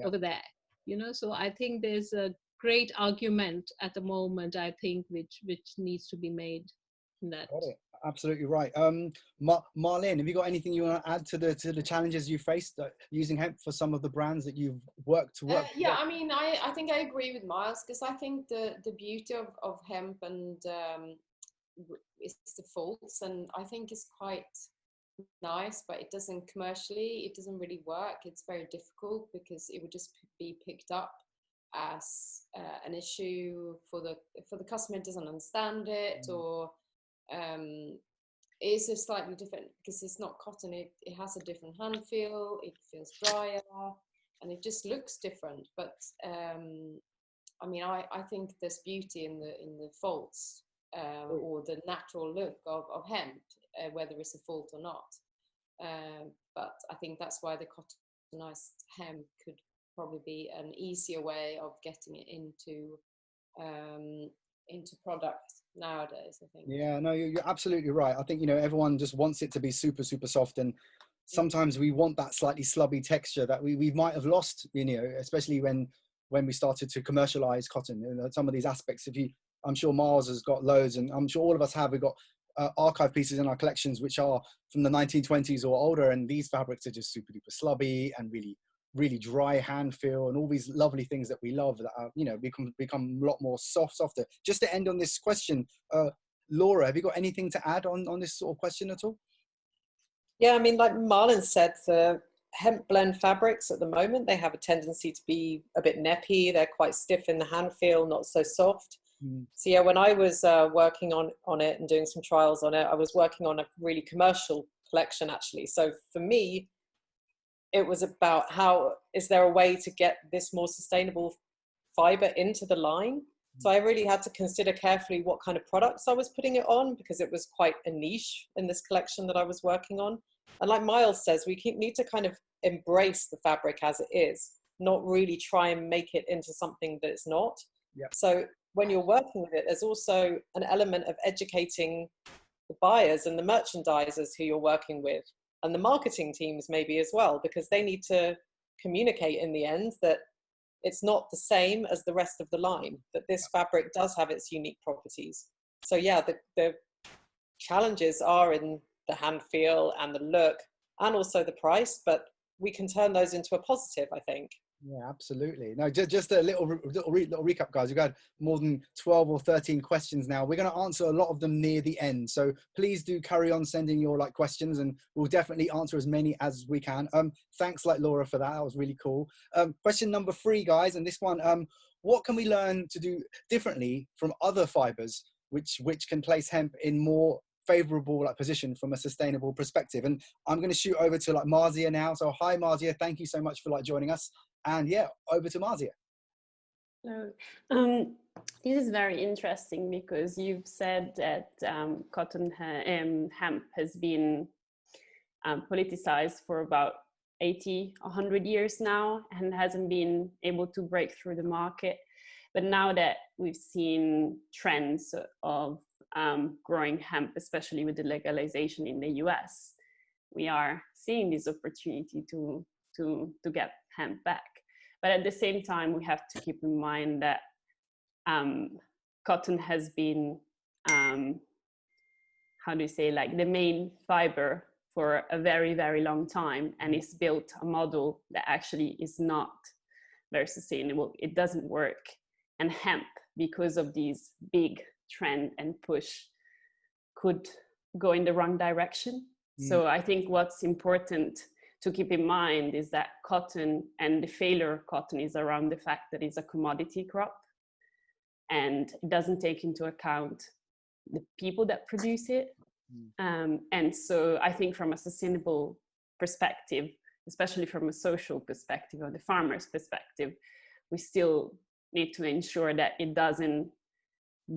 over there. You know, so I think there's a great argument at the moment, I think, which needs to be made in that. Absolutely right. Marlene, have you got anything you want to add to the challenges you faced using hemp for some of the brands that you've worked with? Yeah, I mean, I think I agree with Miles, because I think the beauty of hemp and is the faults, and I think it's quite nice, but it doesn't really work. It's very difficult because it would just be picked up as an issue for the customer who doesn't understand it, or it's a slightly different, because it's not cotton, it has a different hand feel, it feels drier, and it just looks different. But I mean, I think there's beauty in the faults, or the natural look of hemp, whether it's a fault or not. But I think that's why the cottonized hemp could probably be an easier way of getting it into product nowadays, I think. Yeah, no, you're absolutely right. I think, you know, everyone just wants it to be super, super soft, and sometimes we want that slightly slubby texture that we might have lost, you know, especially when we started to commercialize cotton. You know, some of these aspects, I'm sure Miles has got loads, and I'm sure all of us have. We've got archive pieces in our collections which are from the 1920s or older, and these fabrics are just super duper slubby and really, really dry hand feel, and all these lovely things that we love that are, you know, become a lot more softer. Just to end on this question, Laura, have you got anything to add on this sort of question at all? Yeah, I mean, like Marlon said, the hemp blend fabrics at the moment, they have a tendency to be a bit neppy. They're quite stiff in the hand feel, not so soft. So yeah, when I was working on it and doing some trials on it, I was working on a really commercial collection, actually. So for me, it was about is there a way to get this more sustainable fiber into the line? So I really had to consider carefully what kind of products I was putting it on, because it was quite a niche in this collection that I was working on. And like Miles says, we need to kind of embrace the fabric as it is, not really try and make it into something that it's not. Yep. So when you're working with it, there's also an element of educating the buyers and the merchandisers who you're working with, and the marketing teams maybe as well, because they need to communicate in the end that it's not the same as the rest of the line, that this fabric does have its unique properties. So yeah, the challenges are in the hand feel and the look and also the price, but we can turn those into a positive, I think. Yeah, absolutely. No, just a little recap, guys. We've got more than 12 or 13 questions now. We're going to answer a lot of them near the end. So please do carry on sending your questions, and we'll definitely answer as many as we can. Thanks, Laura, for that. That was really cool. Question number 3, guys, and this one, what can we learn to do differently from other fibers, which can place hemp in more favorable position from a sustainable perspective? And I'm going to shoot over to Marzia now. So hi, Marzia. Thank you so much for joining us. And yeah, over to Marzia. Hello. This is very interesting because you've said that hemp has been politicized for about 80, 100 years now and hasn't been able to break through the market. But now that we've seen trends of growing hemp, especially with the legalization in the US, we are seeing this opportunity to get hemp back. But at the same time, we have to keep in mind that cotton has been, how do you say, the main fiber for a very, very long time, and it's built a model that actually is not very sustainable. It doesn't work. And hemp, because of these big trend and push, could go in the wrong direction. So I think what's important to keep in mind is that cotton, and the failure of cotton, is around the fact that it's a commodity crop and it doesn't take into account the people that produce it. And so I think from a sustainable perspective, especially from a social perspective or the farmer's perspective, we still need to ensure that it doesn't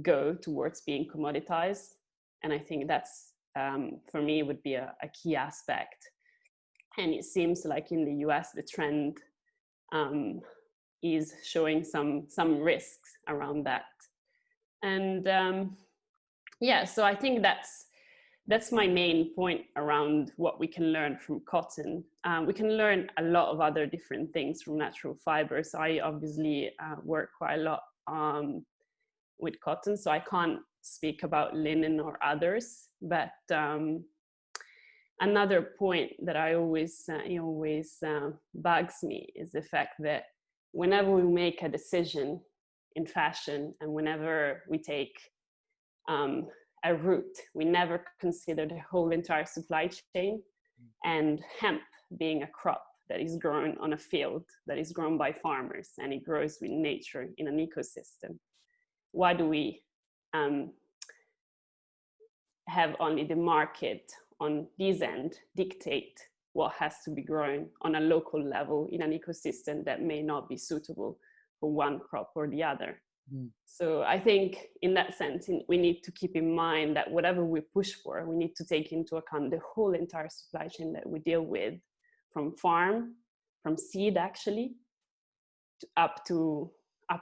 go towards being commoditized. And I think that's, for me, would be a key aspect. And it seems like in the US, the trend is showing some risks around that. And yeah, so I think that's my main point around what we can learn from cotton. We can learn a lot of other different things from natural fibers. I obviously work quite a lot with cotton, so I can't speak about linen or others, but another point that I always bugs me is the fact that whenever we make a decision in fashion and whenever we take a route, we never consider the whole entire supply chain. And hemp being a crop that is grown on a field, that is grown by farmers, and it grows with nature in an ecosystem. Why do we have only the market on this end dictate what has to be grown on a local level in an ecosystem that may not be suitable for one crop or the other? So I think in that sense, we need to keep in mind that whatever we push for, we need to take into account the whole entire supply chain that we deal with, from farm, from seed actually, up to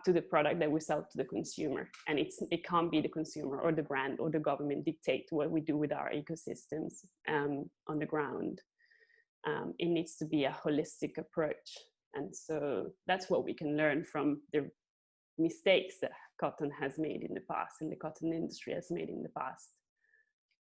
the product that we sell to the consumer. And it can't be the consumer or the brand or the government dictate what we do with our ecosystems on the ground. It needs to be a holistic approach. And so that's what we can learn from the mistakes that cotton has made in the past and the cotton industry has made in the past.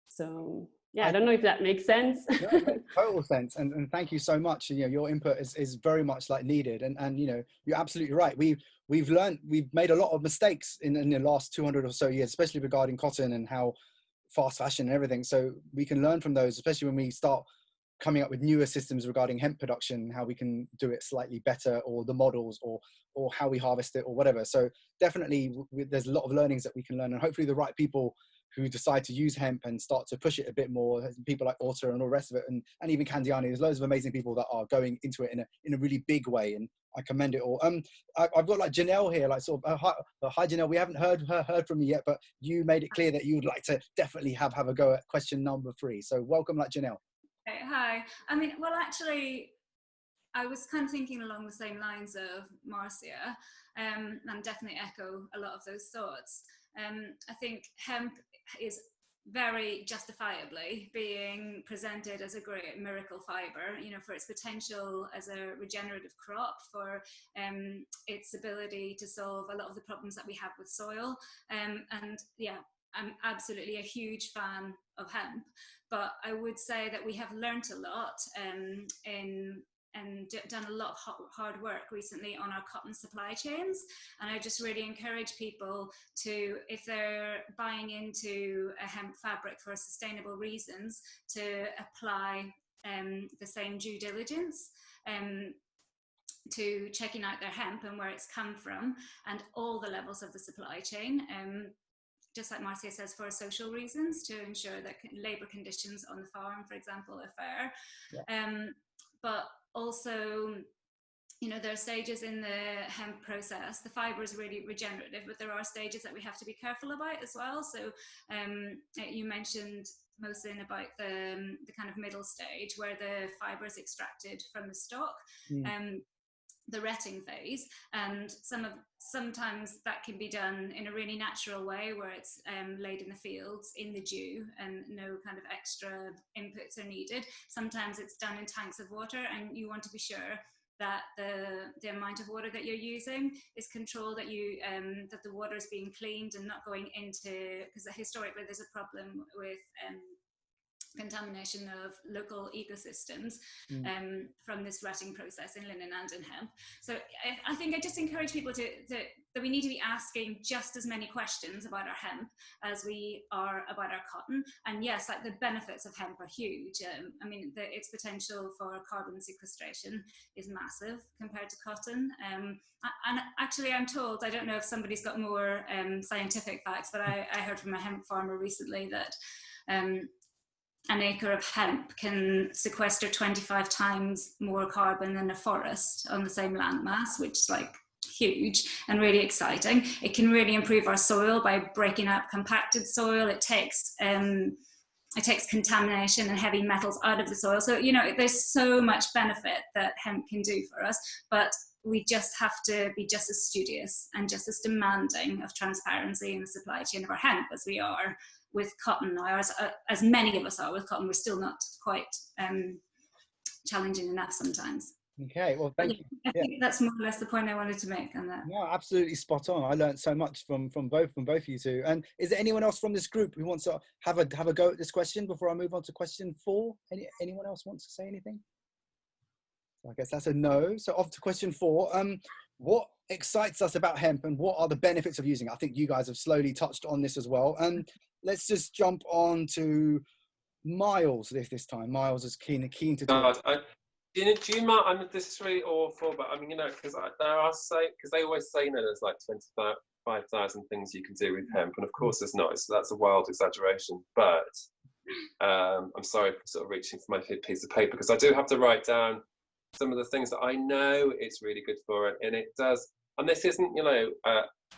So yeah, I don't know if that makes sense. No, it makes total sense, and thank you so much. Your input is very much needed, and you're absolutely right. We've made a lot of mistakes in the last 200 or so years, especially regarding cotton and how fast fashion and everything. So we can learn from those, especially when we start coming up with newer systems regarding hemp production, how we can do it slightly better, or the models, or how we harvest it, or whatever. So definitely there's a lot of learnings that we can learn, and hopefully the right people who decide to use hemp and start to push it a bit more. People like Orta and all the rest of it, and even Candiani. There's loads of amazing people that are going into it in a really big way, and I commend it all. I've got like Janelle here, like sort of hi Janelle. We haven't heard from you yet, but you made it clear that you would like to definitely have a go at question number 3. So welcome, like Janelle. Okay, hi. I mean, well, actually, I was kind of thinking along the same lines of Marcia, and definitely echo a lot of those thoughts. I think hemp is very justifiably being presented as a great miracle fiber, you know, for its potential as a regenerative crop, for its ability to solve a lot of the problems that we have with soil. And yeah, I'm absolutely a huge fan of hemp, but I would say that we have learnt a lot and done a lot of hard work recently on our cotton supply chains. And I just really encourage people to, if they're buying into a hemp fabric for sustainable reasons, to apply the same due diligence to checking out their hemp and where it's come from and all the levels of the supply chain. Just like Marcia says, for social reasons, to ensure that labour conditions on the farm, for example, are fair. Yeah. But also, you know, there are stages in the hemp process. The fibre is really regenerative, but there are stages that we have to be careful about as well. So you mentioned, Mohsin, about the kind of middle stage where the fibre is extracted from the stock. The retting phase, and sometimes that can be done in a really natural way where it's laid in the fields in the dew and no kind of extra inputs are needed. Sometimes it's done in tanks of water, and you want to be sure that the amount of water that you're using is controlled, that you that the water is being cleaned and not going into, because historically there's a problem with contamination of local ecosystems from this retting process in linen and in hemp. So I think I just encourage people that we need to be asking just as many questions about our hemp as we are about our cotton. And yes, like the benefits of hemp are huge. I mean, its potential for carbon sequestration is massive compared to cotton. And actually, I'm told, I don't know if somebody's got more scientific facts, but I heard from a hemp farmer recently that an acre of hemp can sequester 25 times more carbon than a forest on the same landmass, which is like huge and really exciting. It can really improve our soil by breaking up compacted soil. It takes contamination and heavy metals out of the soil. So, you know, there's so much benefit that hemp can do for us, but we just have to be just as studious and just as demanding of transparency in the supply chain of our hemp as we are with cotton now, as many of us are with cotton. We're still not quite challenging enough sometimes. Okay, well, thank you. I think that's more or less the point I wanted to make on that. No, absolutely spot on. I learned so much from both of you two. And is there anyone else from this group who wants to have a go at this question before I move on to question 4? Anyone else wants to say anything? So I guess that's a no. So off to question 4. What excites us about hemp and what are the benefits of using it? I think you guys have slowly touched on this as well. And let's just jump on to Miles this time. Miles is keen to talk. Do you mind? I mean, this is really awful, but I mean, you know, because they always say, you know, there's like 25,000 things you can do with hemp, and of course there's not. So that's a wild exaggeration. But I'm sorry for sort of reaching for my piece of paper, because I do have to write down some of the things that I know it's really good for, and it does. And this isn't, you know,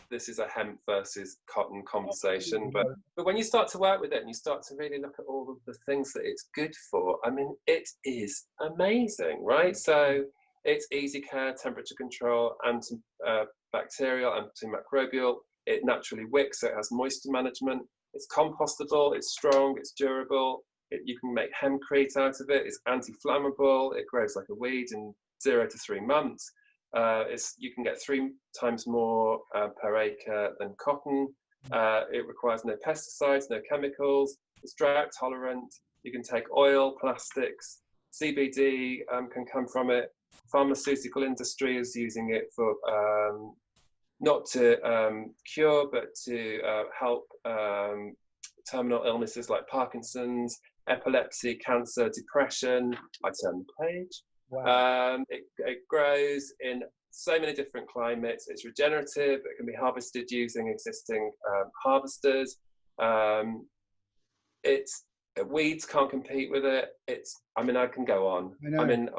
this is a hemp versus cotton conversation, but when you start to work with it and you start to really look at all of the things that it's good for, I mean, it is amazing, right? So it's easy care, temperature control, antibacterial, antimicrobial. It naturally wicks, so it has moisture management. It's compostable, it's strong, it's durable. You can make hempcrete out of it. It's anti-flammable. It grows like a weed in 0 to 3 months. You can get 3 times more per acre than cotton. It requires no pesticides, no chemicals. It's drought tolerant. You can take oil, plastics, CBD can come from it. Pharmaceutical industry is using it for not to cure, but to help terminal illnesses like Parkinson's, epilepsy, cancer, depression. I turn the page. Wow. It grows in so many different climates. It's regenerative. It can be harvested using existing harvesters. It's weeds can't compete with it. I mean, I can go on. I mean,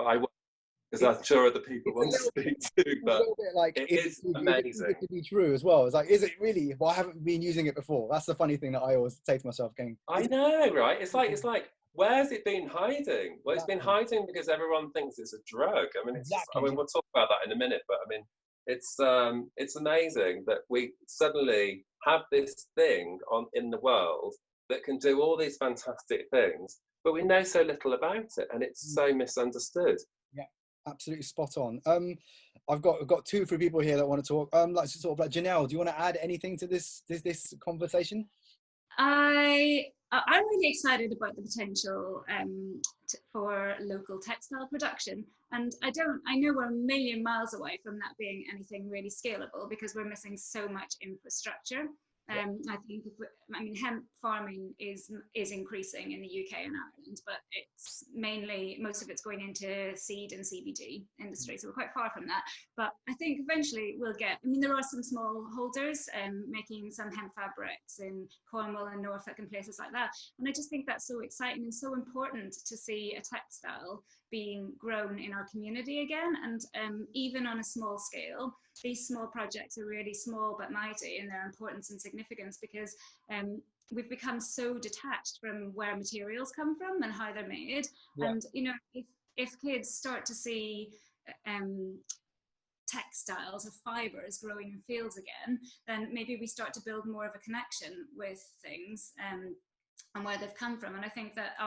because I'm sure other people want to speak too, but like, it is amazing. Is it to be true as well? It's like, is it really? Well, I haven't been using it before. That's the funny thing that I always say to myself, going, I know, right? It's like, where's it been hiding? Well, it's been hiding because everyone thinks it's a drug. I mean, I mean, we'll talk about that in a minute, but I mean, it's amazing that we suddenly have this thing in the world that can do all these fantastic things, but we know so little about it, and it's so misunderstood. Yeah, absolutely spot on. I've got 2 or 3 people here that want to talk. Like sort of like Janelle, do you want to add anything to this conversation? I'm really excited about the potential for local textile production, and I know we're a million miles away from that being anything really scalable because we're missing so much infrastructure. I think hemp farming is increasing in the UK and Ireland, but it's most of it's going into seed and CBD industry, so we're quite far from that. But I think eventually we'll get. I mean, there are some small holders making some hemp fabrics in Cornwall and Norfolk and places like that, and I just think that's so exciting and so important to see a textile being grown in our community again, and even on a small scale. These small projects are really small but mighty in their importance and significance because we've become so detached from where materials come from and how they're made. Yeah. And you know, if kids start to see textiles or fibers growing in fields again, then maybe we start to build more of a connection with things and where they've come from. And I think that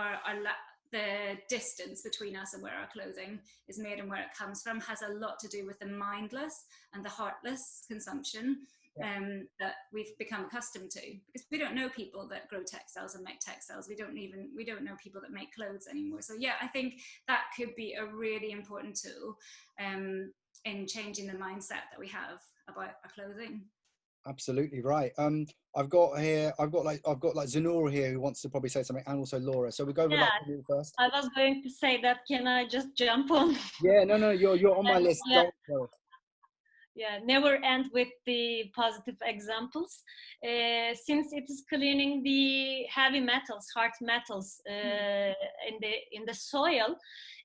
the distance between us and where our clothing is made and where it comes from has a lot to do with the mindless and the heartless consumption that we've become accustomed to, because we don't know people that grow textiles and make textiles. We don't know people that make clothes anymore. So yeah, I think that could be a really important tool in changing the mindset that we have about our clothing. Absolutely right. I've got like Zanora here who wants to probably say something, and also Laura. So we go with you first. I was going to say that. Can I just jump on? Yeah, no, you're on my list. Yeah. Yeah, never end with the positive examples. Since it is cleaning the heavy metals, hard metals in the soil,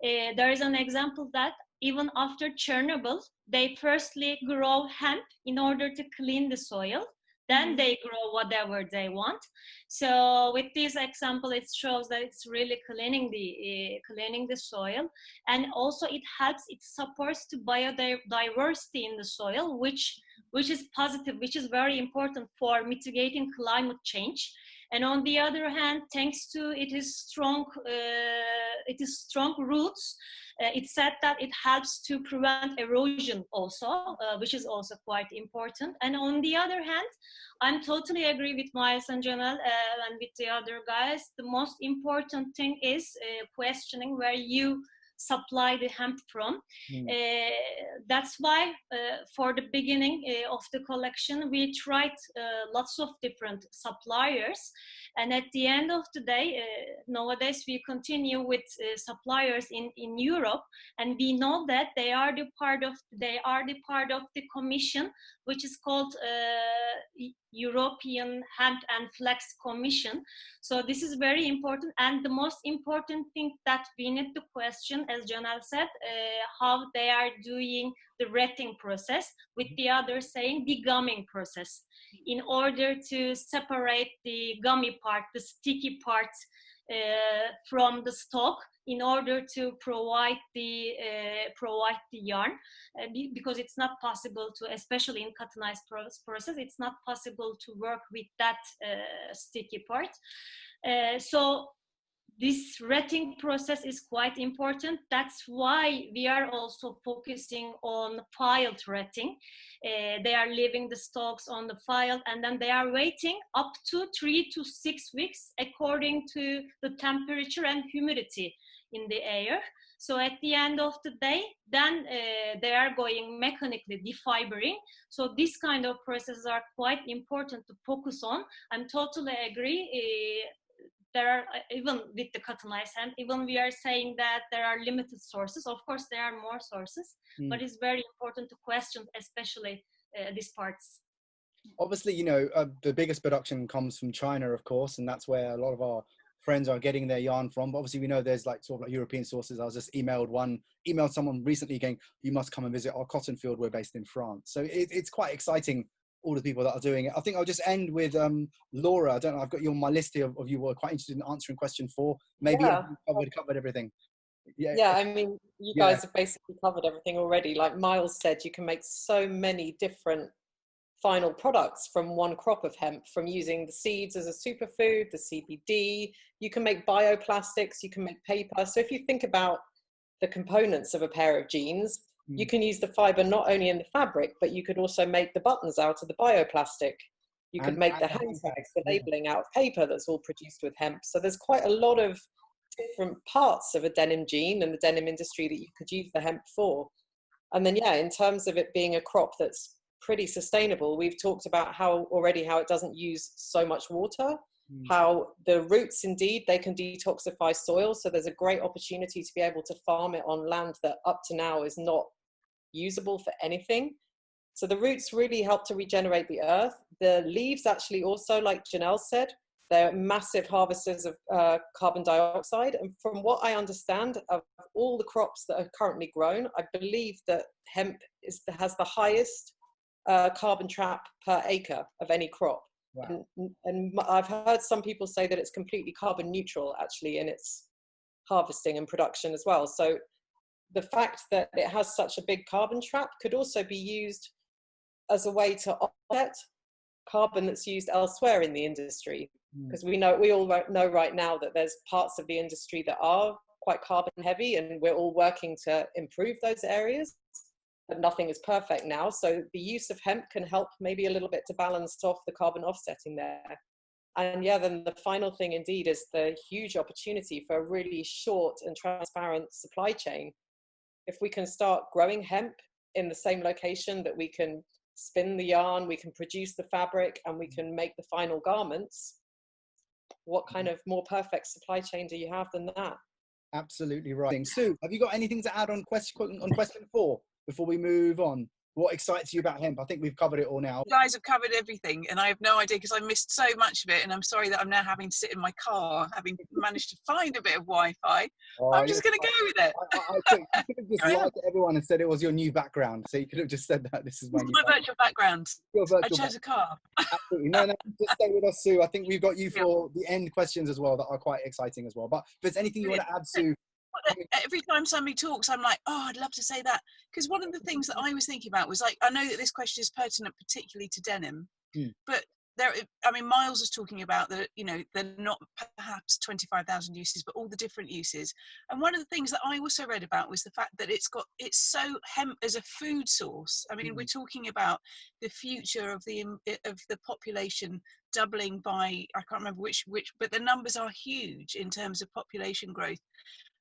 there is an example that even after Chernobyl, they firstly grow hemp in order to clean the soil. Then they grow whatever they want. So with this example, it shows that it's really cleaning the soil, and also it supports to biodiversity in the soil, which is positive, which is very important for mitigating climate change. And on the other hand, thanks to its strong roots, it's said that it helps to prevent erosion also, which is also quite important. And on the other hand, I'm totally agree with Miles and Janelle and with the other guys. The most important thing is questioning where you supply the hemp from. That's why for the beginning of the collection, we tried lots of different suppliers. And at the end of the day, nowadays we continue with suppliers in Europe, and we know that they are the part of the Commission, which is called European Hemp and Flax Commission. So this is very important, and the most important thing that we need to question, as Janelle said, how they are doing the retting process, with the others saying the gumming process, in order to separate the gummy part, the sticky part, from the stalk, in order to provide the yarn, because it's not possible to, especially in cottonized process, it's not possible to work with that sticky part. So this retting process is quite important. That's why we are also focusing on filed retting. They are leaving the stalks on the file, and then they are waiting up to 3 to 6 weeks according to the temperature and humidity in the air. So at the end of the day, then they are going mechanically defibering. So this kind of processes are quite important to focus on. I'm totally agree. There are, even with the cottonized hemp, even we are saying that there are limited sources. Of course, there are more sources, but it's very important to question, especially these parts. Obviously, you know, the biggest production comes from China, of course, and that's where a lot of our friends are getting their yarn from. But obviously, we know there's like sort of like European sources. I was just emailed someone recently going, you must come and visit our cotton field. We're based in France. So it's quite exciting, all the people that are doing it. I think I'll just end with Laura. I don't know, I've got you on my list here of you who are quite interested in answering question 4. Maybe covered everything. Yeah, I mean, you guys have basically covered everything already. Like Miles said, you can make so many different final products from one crop of hemp, from using the seeds as a superfood, the CBD. You can make bioplastics, you can make paper. So if you think about the components of a pair of jeans, you can use the fiber not only in the fabric, but you could also make the buttons out of the bioplastic. You could make the hand tags, the labeling out of paper that's all produced with hemp. So there's quite a lot of different parts of a denim jean and the denim industry that you could use the hemp for. And then, yeah, in terms of it being a crop that's pretty sustainable, we've talked about how it doesn't use so much water, how the roots, indeed, they can detoxify soil. So there's a great opportunity to be able to farm it on land that up to now is not usable for anything. So the roots really help to regenerate the earth. The leaves actually also, like Janelle said, they're massive harvesters of carbon dioxide. And from what I understand of all the crops that are currently grown, I believe that hemp has the highest carbon trap per acre of any crop. Wow. And I've heard some people say that it's completely carbon neutral actually in its harvesting and production as well. So the fact that it has such a big carbon trap could also be used as a way to offset carbon that's used elsewhere in the industry. Because we all know right now that there's parts of the industry that are quite carbon heavy, and we're all working to improve those areas. But nothing is perfect now. So the use of hemp can help maybe a little bit to balance off the carbon offsetting there. And yeah, then the final thing indeed is the huge opportunity for a really short and transparent supply chain. If we can start growing hemp in the same location that we can spin the yarn, we can produce the fabric, and we can make the final garments, what kind of more perfect supply chain do you have than that? Absolutely right. Sue, have you got anything to add on question 4 before we move on? What excites you about hemp? I think we've covered it all now. You guys have covered everything, and I have no idea because I missed so much of it, and I'm sorry that I'm now having to sit in my car, having managed to find a bit of Wi-Fi. I'm just going to go with it. I think you could have just lied to everyone and said it was your new background. So you could have just said that this is my new virtual background. I chose a car. Absolutely. No, just stay with us, Sue. I think we've got you for the end questions as well that are quite exciting as well. But if there's anything you want to add, Sue. Every time somebody talks, I'm like, oh, I'd love to say that. Because one of the things that I was thinking about was like, I know that this question is pertinent particularly to denim, but Miles was talking about that, you know, they're not perhaps 25,000 uses, but all the different uses. And one of the things that I also read about was the fact that it's so hemp as a food source. I mean, we're talking about the future of the population doubling by, I can't remember which, but the numbers are huge in terms of population growth.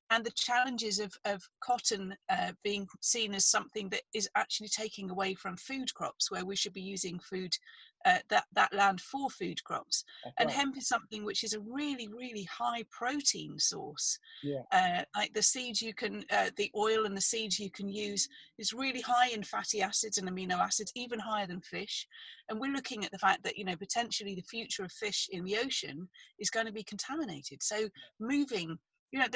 And the challenges of cotton being seen as something that is actually taking away from food crops, where we should be using that land for food crops. And hemp is something which is a really, really high protein source. Like the seeds the oil and the seeds you can use is really high in fatty acids and amino acids, even higher than fish. And we're looking at the fact that, you know, potentially the future of fish in the ocean is going to be contaminated. So moving, you know,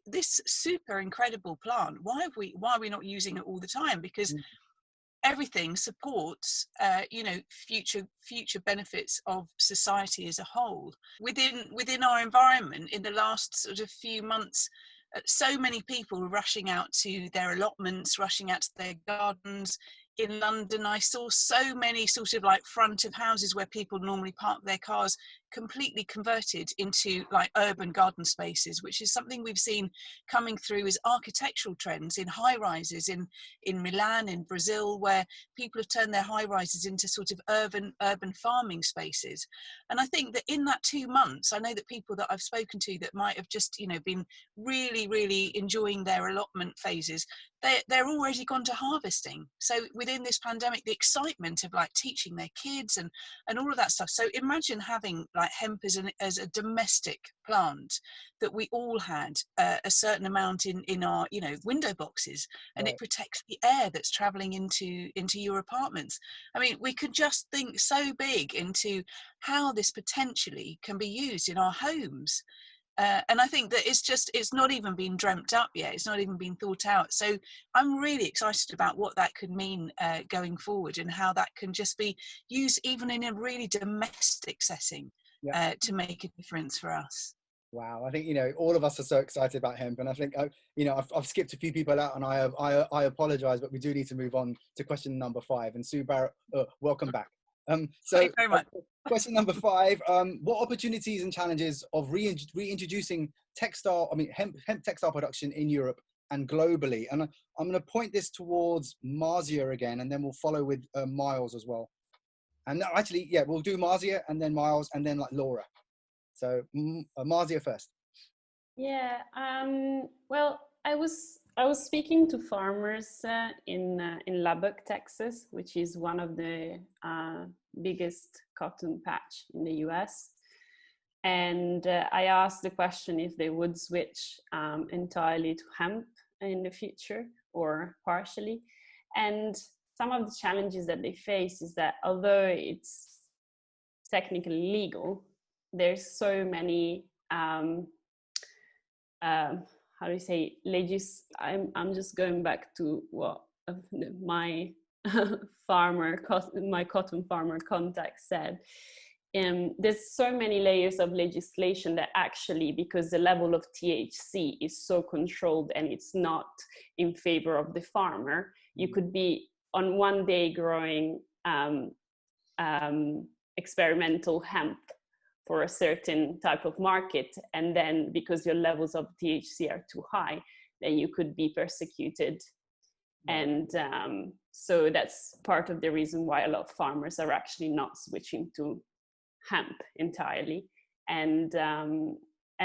this super incredible plant, why are we not using it all the time? Because everything supports you know, future benefits of society as a whole. Within our environment, in the last sort of few months, so many people were rushing out to their allotments, rushing out to their gardens. In London, I saw so many sort of like front of houses where people normally park their cars completely converted into like urban garden spaces, which is something we've seen coming through as architectural trends in high rises in Milan, in Brazil, where people have turned their high rises into sort of urban farming spaces. And I think that in that 2 months, I know that people that I've spoken to that might have just, you know, been really, really enjoying their allotment phases, they're already gone to harvesting. So within this pandemic, the excitement of like teaching their kids and all of that stuff. So imagine having like hemp as a domestic plant, that we all had a certain amount in our, you know, window boxes, and it protects the air that's traveling into your apartments. I mean, we could just think so big into how this potentially can be used in our homes. And I think that it's not even been dreamt up yet. It's not even been thought out. So I'm really excited about what that could mean going forward, and how that can just be used even in a really domestic setting to make a difference for us. Wow, I think, you know, all of us are so excited about hemp, and I think, you know, I've skipped a few people out, and I apologise, but we do need to move on to question number 5. And Sue Barrett, welcome back. So thank you very much. Question number 5, what opportunities and challenges of reintroducing hemp textile production in Europe and globally? And I'm going to point this towards Marcia again, and then we'll follow with Miles as well. And actually, yeah, we'll do Marcia and then Miles and then like Laura. So Marcia first. Yeah, well, I was speaking to farmers in Lubbock, Texas, which is one of the biggest cotton patch in the US. And I asked the question if they would switch entirely to hemp in the future or partially. And some of the challenges that they face is that although it's technically legal, there's so many how do you say, I'm just going back to what my cotton farmer contact said. There's so many layers of legislation that actually, because the level of THC is so controlled and it's not in favor of the farmer, you could be on one day growing experimental hemp for a certain type of market, and then because your levels of THC are too high, then you could be persecuted. And so that's part of the reason why a lot of farmers are actually not switching to hemp entirely. And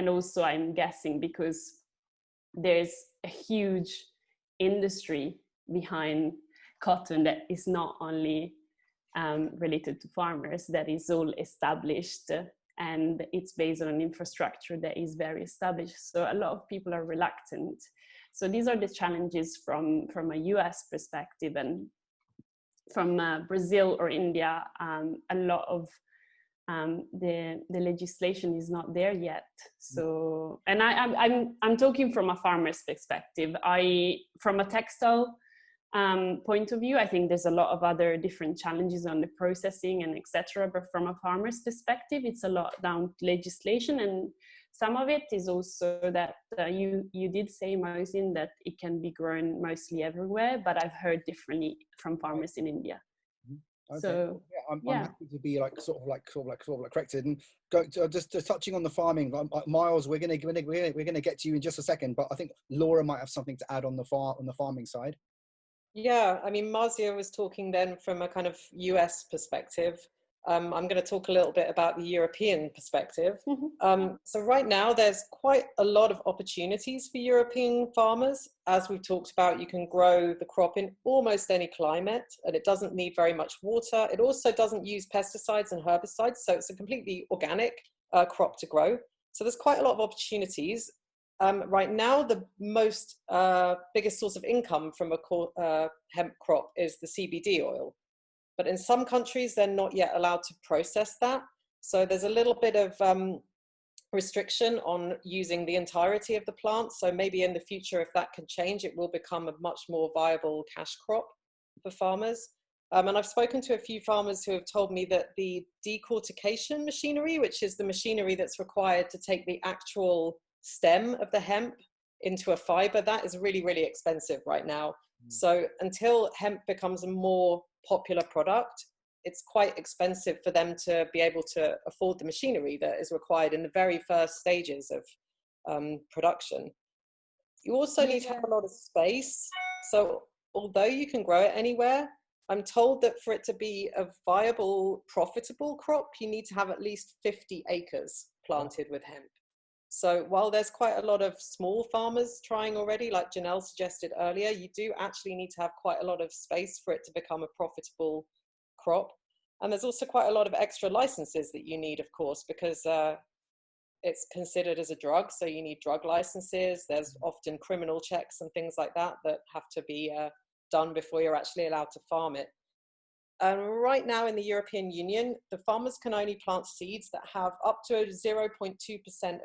also I'm guessing because there's a huge industry behind cotton that is not only related to farmers, that is all established, and it's based on an infrastructure that is very established. So a lot of people are reluctant. So these are the challenges from a US perspective. And from Brazil or India, a lot of the legislation is not there yet. So, and I'm talking from a farmer's perspective. From a textile point of view, I think there's a lot of other different challenges on the processing and etc. But from a farmer's perspective, it's a lot down to legislation, and some of it is also that you did say, Mohsin, that it can be grown mostly everywhere, but I've heard differently from farmers in India. Okay. So I'm happy to be sort of corrected. And just touching on the farming, Miles, we're gonna get to you in just a second, but I think Laura might have something to add on the farming side. Yeah, I mean, Marcia was talking then from a kind of US perspective. I'm going to talk a little bit about the European perspective. So right now, there's quite a lot of opportunities for European farmers. As we've talked about, you can grow the crop in almost any climate, and it doesn't need very much water. It also doesn't use pesticides and herbicides, so it's a completely organic crop to grow. So there's quite a lot of opportunities. Right now, the biggest source of income from a hemp crop is the CBD oil. But in some countries, they're not yet allowed to process that. So there's a little bit of restriction on using the entirety of the plant. So maybe in the future, if that can change, it will become a much more viable cash crop for farmers. And I've spoken to a few farmers who have told me that the decortication machinery, which is the machinery that's required to take the actual stem of the hemp into a fiber, that is really, really expensive right now. So until hemp becomes a more popular product, it's quite expensive for them to be able to afford the machinery that is required in the very first stages of production. You also need to have a lot of space. So although you can grow it anywhere, I'm told that for it to be a viable, profitable crop, you need to have at least 50 acres planted with hemp. So while there's quite a lot of small farmers trying already, like Janelle suggested earlier, you do actually need to have quite a lot of space for it to become a profitable crop. And there's also quite a lot of extra licenses that you need, of course, because it's considered as a drug. So you need drug licenses. There's often criminal checks and things like that that have to be done before you're actually allowed to farm it. And right now in the European Union, the farmers can only plant seeds that have up to 0.2%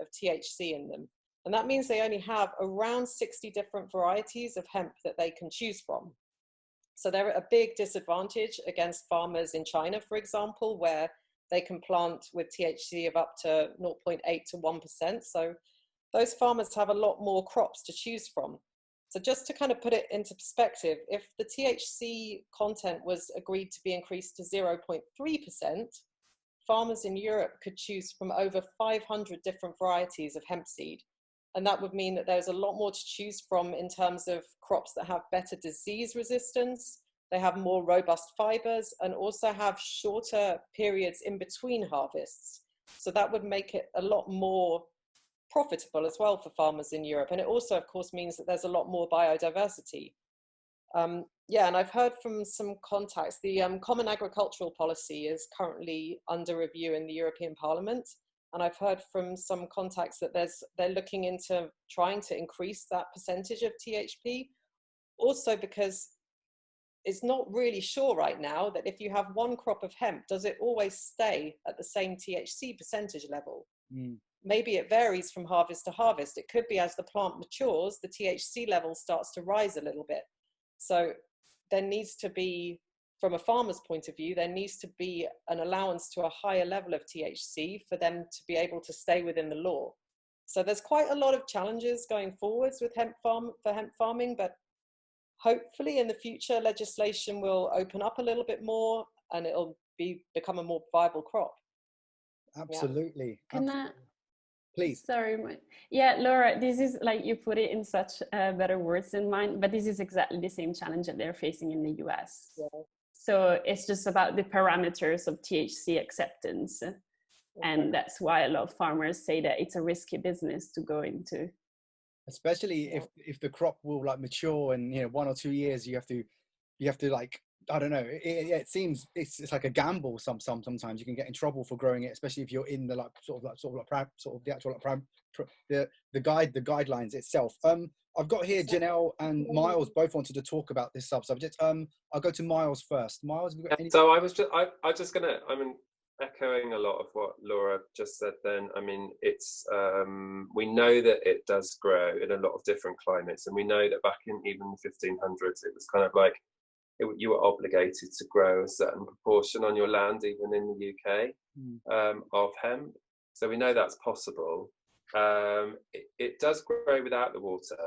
of THC in them. And that means they only have around 60 different varieties of hemp that they can choose from. So they're at a big disadvantage against farmers in China, for example, where they can plant with THC of up to 0.8 to 1%. So those farmers have a lot more crops to choose from. So just to kind of put it into perspective, if the THC content was agreed to be increased to 0.3%, farmers in Europe could choose from over 500 different varieties of hemp seed. And that would mean that there's a lot more to choose from in terms of crops that have better disease resistance, they have more robust fibers, and also have shorter periods in between harvests. So that would make it a lot more profitable as well for farmers in Europe. And it also, of course, means that there's a lot more biodiversity. Yeah, and I've heard from some contacts, the Common Agricultural Policy is currently under review in the European Parliament. And I've heard from some contacts that they're looking into trying to increase that percentage of THP, also because it's not really sure right now that if you have one crop of hemp, does it always stay at the same THC percentage level? Maybe it varies from harvest to harvest. It could be as the plant matures, the THC level starts to rise a little bit. So there needs to be, from a farmer's point of view, there needs to be an allowance to a higher level of THC for them to be able to stay within the law. So there's quite a lot of challenges going forwards with hemp farming, but hopefully in the future legislation will open up a little bit more and it'll become a more viable crop. Absolutely. Yeah. Can Please. Sorry. Yeah, Laura, this is like you put it in such better words than mine, but this is exactly the same challenge that they're facing in the US. Yeah. So it's just about the parameters of THC acceptance. Okay. And that's why a lot of farmers say that it's a risky business to go into. Especially if the crop will like mature in 1 or 2 years, you have to like, I don't know. It seems it's like a gamble. Sometimes you can get in trouble for growing it, especially if you're in the the guidelines itself. I've got here Janelle and Miles both wanted to talk about this subject. I'll go to Miles first. Miles, have you got any? So I just gonna, echoing a lot of what Laura just said. Then it's we know that it does grow in a lot of different climates, and we know that back in even the 1500s, it was kind of like you were obligated to grow a certain proportion on your land, even in the UK, of hemp. So we know that's possible. It does grow without the water,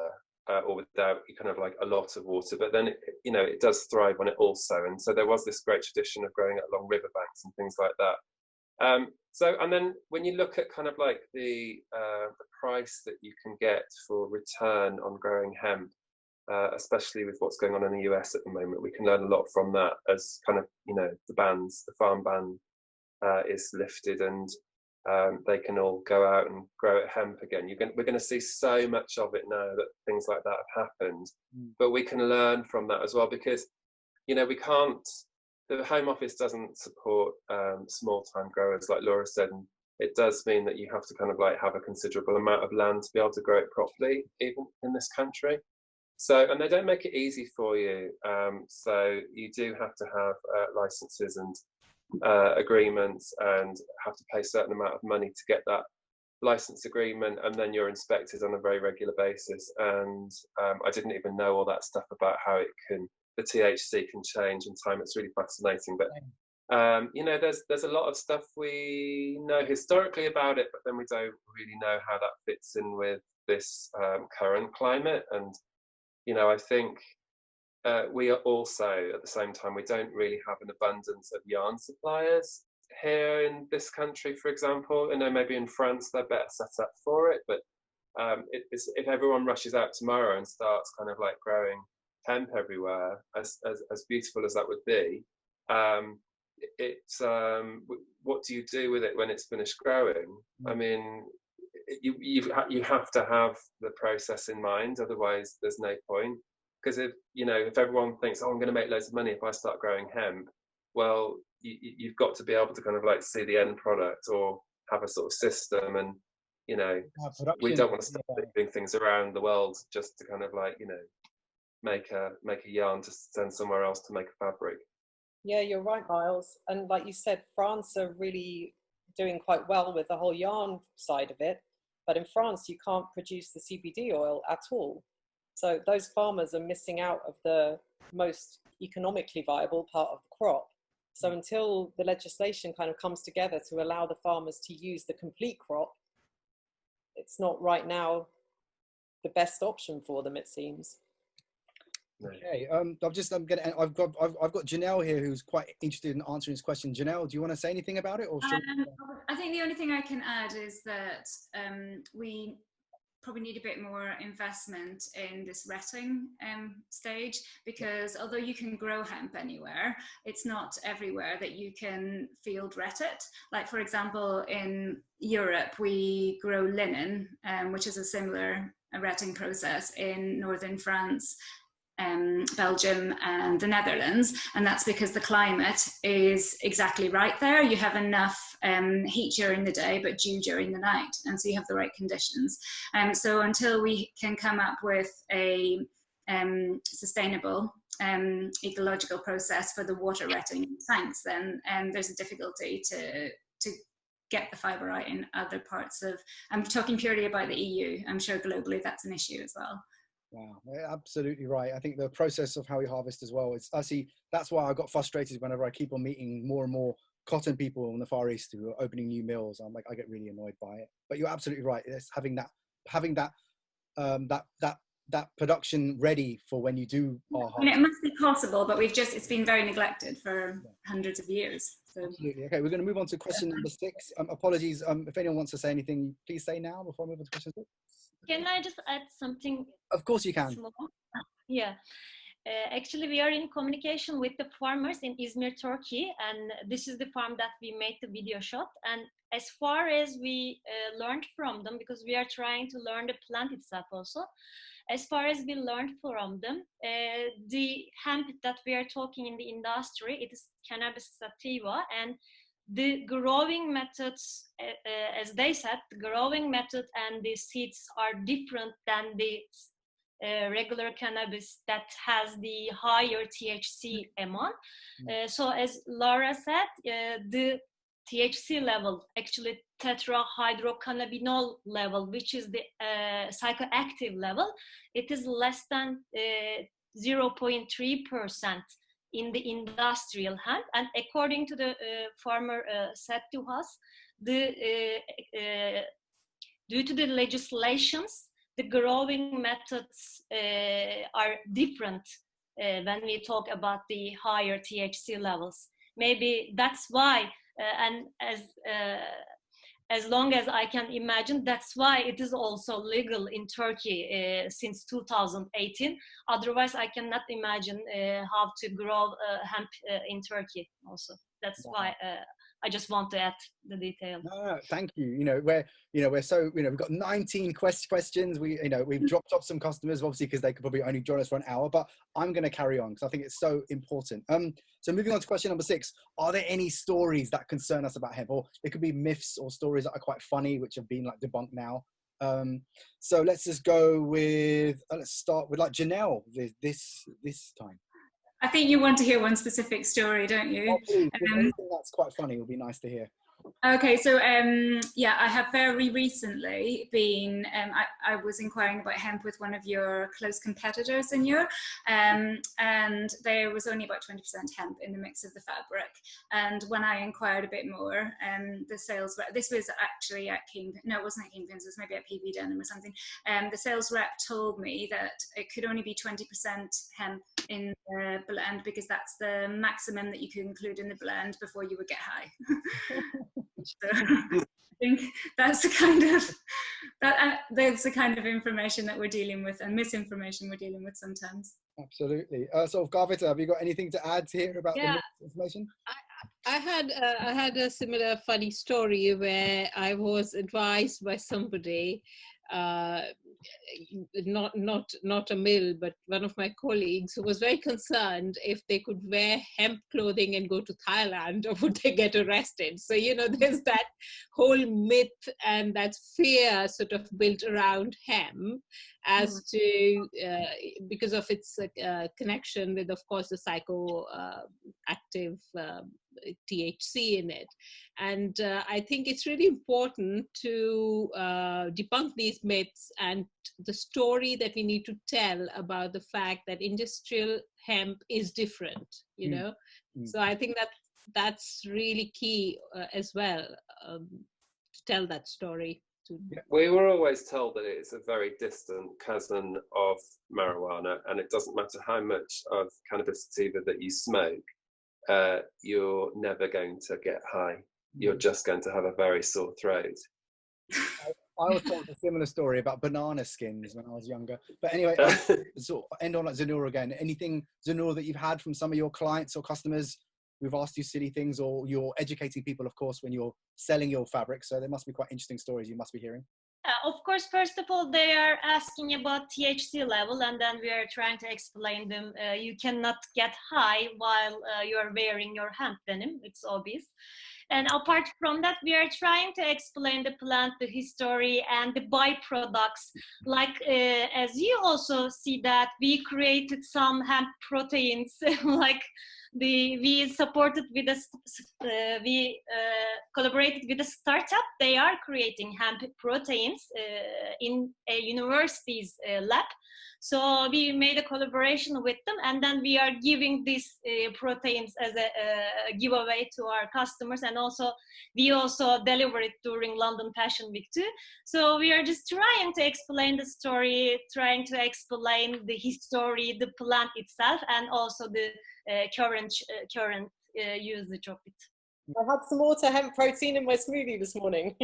or without kind of like a lot of water, but then it does thrive on it also. And so there was this great tradition of growing it along riverbanks and things like that. So, and then when you look at kind of like the price that you can get for return on growing hemp, especially with what's going on in the US at the moment, we can learn a lot from that as kind of, the farm ban is lifted and they can all go out and grow hemp again. We're going to see so much of it now that things like that have happened, but we can learn from that as well, because, we can't, the Home Office doesn't support small time growers, like Laura said, and it does mean that you have to kind of like have a considerable amount of land to be able to grow it properly, even in this country. So, and they don't make it easy for you. So you do have to have licenses and agreements, and have to pay a certain amount of money to get that license agreement, and then you're inspected on a very regular basis. And I didn't even know all that stuff about how the THC can change in time. It's really fascinating. But there's a lot of stuff we know historically about it, but then we don't really know how that fits in with this current climate. And I think we are also, at the same time, we don't really have an abundance of yarn suppliers here in this country, for example. Maybe in France they're better set up for it, but if everyone rushes out tomorrow and starts kind of like growing hemp everywhere, as beautiful as that would be, what do you do with it when it's finished growing? You have to have the process in mind, otherwise there's no point. Because if everyone thinks, I'm going to make loads of money if I start growing hemp, well, you've got to be able to kind of like see the end product or have a sort of system, and you know, we don't want to start doing things around the world just to kind of like, you know, make a yarn to send somewhere else to make a fabric. Yeah, you're right, Miles. And like you said, France are really doing quite well with the whole yarn side of it. But in France, you can't produce the CBD oil at all. So those farmers are missing out of the most economically viable part of the crop. So until the legislation kind of comes together to allow the farmers to use the complete crop, it's not right now the best option for them, it seems. Okay, I've got Janelle here who's quite interested in answering this question. Janelle, do you want to say anything about it, or I think the only thing I can add is that we probably need a bit more investment in this retting stage, because although you can grow hemp anywhere, it's not everywhere that you can field ret it. Like, for example, in Europe, we grow linen, which is a similar retting process in northern France, Belgium and the Netherlands, and that's because the climate is exactly right there. You have enough heat during the day but dew during the night, and so you have the right conditions. So until we can come up with a sustainable ecological process for the water retting tanks, then there's a difficulty to get the fibre right in other parts of, I'm talking purely about the EU, I'm sure globally that's an issue as well. Wow, absolutely right. I think the process of how we harvest as well, that's why I got frustrated whenever I keep on meeting more and more cotton people in the Far East who are opening new mills. I'm like, I get really annoyed by it. But you're absolutely right. It's having that production ready for when you do our harvest. It must be possible, but it's been very neglected for hundreds of years. So. Absolutely. Okay, we're going to move on to question number 6. Apologies, if anyone wants to say anything, please say now before I move on to question 6. Can I just add something? Of course you can. Small? Yeah. Actually, we are in communication with the farmers in Izmir, Turkey, and this is the farm that we made the video shot. And as far as we learned from them, because we are trying to learn the plant itself also, as far as we learned from them, the hemp that we are talking in the industry, it is cannabis sativa, and the growing methods, as they said, the growing method and the seeds are different than the regular cannabis that has the higher THC amount. So as Laura said, the THC level, actually tetrahydrocannabinol level, which is the psychoactive level, it is less than 0.3% in the industrial hemp. And according to the farmer said to us, due to the legislations, the growing methods are different when we talk about the higher THC levels. Maybe that's why, and as long as I can imagine, that's why it is also legal in Turkey since 2018. Otherwise, I cannot imagine how to grow hemp in Turkey also. That's why I just want to add the detail. No, thank you. We're so, we've got 19 questions. We've dropped off some customers, obviously, because they could probably only join us for an hour, but I'm going to carry on because I think it's so important. So moving on to question number 6, are there any stories that concern us about hemp? Or it could be myths or stories that are quite funny, which have been like debunked now. So let's just go with, let's start with like Janelle this time. I think you want to hear one specific story, don't you? Oh, please. Anything that's quite funny would be nice to hear. Okay, so yeah, I have very recently been, I was inquiring about hemp with one of your close competitors in Europe, and there was only about 20% hemp in the mix of the fabric. And when I inquired a bit more, the sales rep, this was actually at Kingpins, no, it wasn't at Kingpins, it was maybe at PB Denim or something. The sales rep told me that it could only be 20% hemp in the blend because that's the maximum that you could include in the blend before you would get high. So I think that's the kind of information that we're dealing with, and misinformation we're dealing with sometimes. Absolutely. So Garvita, have you got anything to add here about the misinformation? I had a similar funny story where I was advised by somebody not a mill, but one of my colleagues who was very concerned if they could wear hemp clothing and go to Thailand, or would they get arrested? So, you know, there's that whole myth and that fear sort of built around hemp as to, because of its connection with, of course, the psychoactive THC in it. And I think it's really important to debunk these myths and the story that we need to tell about the fact that industrial hemp is different, you know. So I think that that's really key as well, to tell that story. We were always told that it's a very distant cousin of marijuana, and it doesn't matter how much of cannabis sativa that you smoke, you're never going to get high. You're just going to have a very sore throat. I was told a similar story about banana skins when I was younger. But anyway, so end on like Zanura again. Anything, Zanura, that you've had from some of your clients or customers who've asked you silly things, or you're educating people, of course, when you're selling your fabric? So there must be quite interesting stories you must be hearing. Of course, first of all, they are asking about THC level, and then we are trying to explain them. You cannot get high while you are wearing your hemp denim. It's obvious. And apart from that, we are trying to explain the plant, the history, and the byproducts. Like, as you also see that we created some hemp proteins, like we supported with we collaborated with a startup. They are creating hemp proteins in a university's lab. So we made a collaboration with them, and then we are giving these proteins as a giveaway to our customers, and also we also deliver it during London Fashion Week too. So we are just trying to explain the story, trying to explain the history, the plant itself, and also the current usage of it. I had some water hemp protein in my smoothie this morning.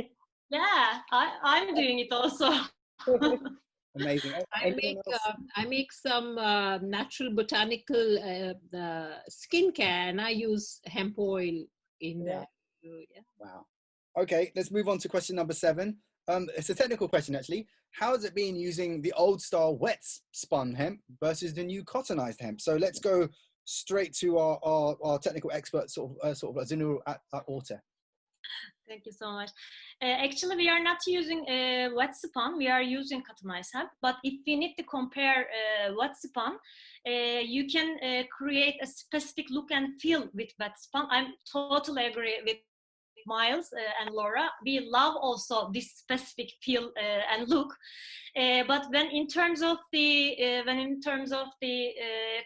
Yeah, I'm doing it also. Amazing. I make some natural botanical skincare, and I use hemp oil in there. So, yeah. Wow. Okay, let's move on to question number 7. It's a technical question, actually. How has it been using the old style wet spun hemp versus the new cottonized hemp? So let's go straight to our technical expert, sort of Zinur at Orte. Thank you so much. Actually, we are not using wet spun. We are using cottonized hemp. But if we need to compare wet spun, you can create a specific look and feel with wet spun. I'm totally agree with Miles and Laura. We love also this specific feel and look. But when in terms of the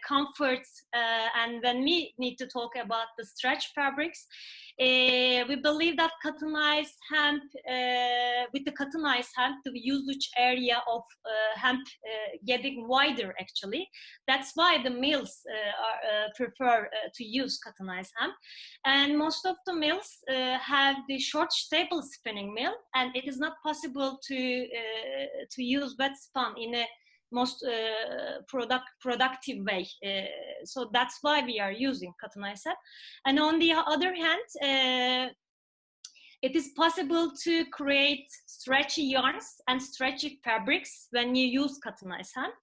comforts and when we need to talk about the stretch fabrics, we believe that cottonized hemp, with the cottonized hemp, the usage area of hemp getting wider actually. That's why the mills prefer to use cottonized hemp. And most of the mills have the short staple spinning mill, and it is not possible to use wet spun in a most productive way. So that's why we are using cottonized hemp. And on the other hand, it is possible to create stretchy yarns and stretchy fabrics when you use cottonized hemp.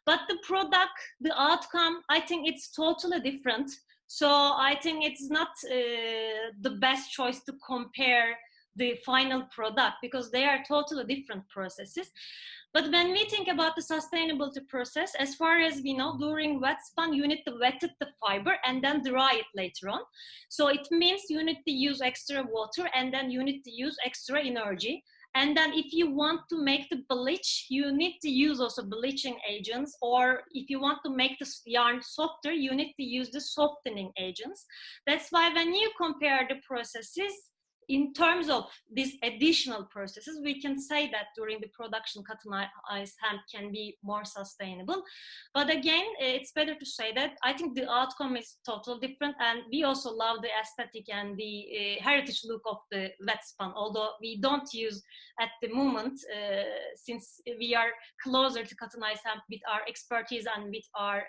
But the product, the outcome, I think it's totally different. So I think it's not the best choice to compare the final product, because they are totally different processes. But when we think about the sustainability process, as far as we know, during wet spun, you need to wet the fiber and then dry it later on. So it means you need to use extra water, and then you need to use extra energy. And then if you want to make the bleach, you need to use also bleaching agents, or if you want to make the yarn softer, you need to use the softening agents. That's why when you compare the processes, in terms of these additional processes, we can say that during the production, cottonized hemp can be more sustainable. But again, it's better to say that I think the outcome is totally different, and we also love the aesthetic and the heritage look of the wet spun, although we don't use at the moment, since we are closer to cottonized hemp with our expertise and with our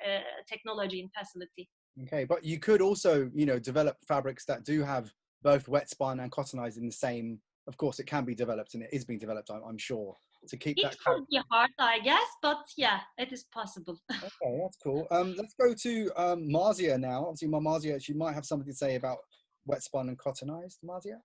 technology and facility. Okay, but you could also, you know, develop fabrics that do have both wet spun and cottonized in the same. Of course, it can be developed, and it is being developed, I'm sure. keep it that. It will be hard, I guess, but yeah, it is possible. Okay, that's cool. Let's go to Marzia now. Obviously, Marzia, she might have something to say about wet spun and cottonized. Marzia?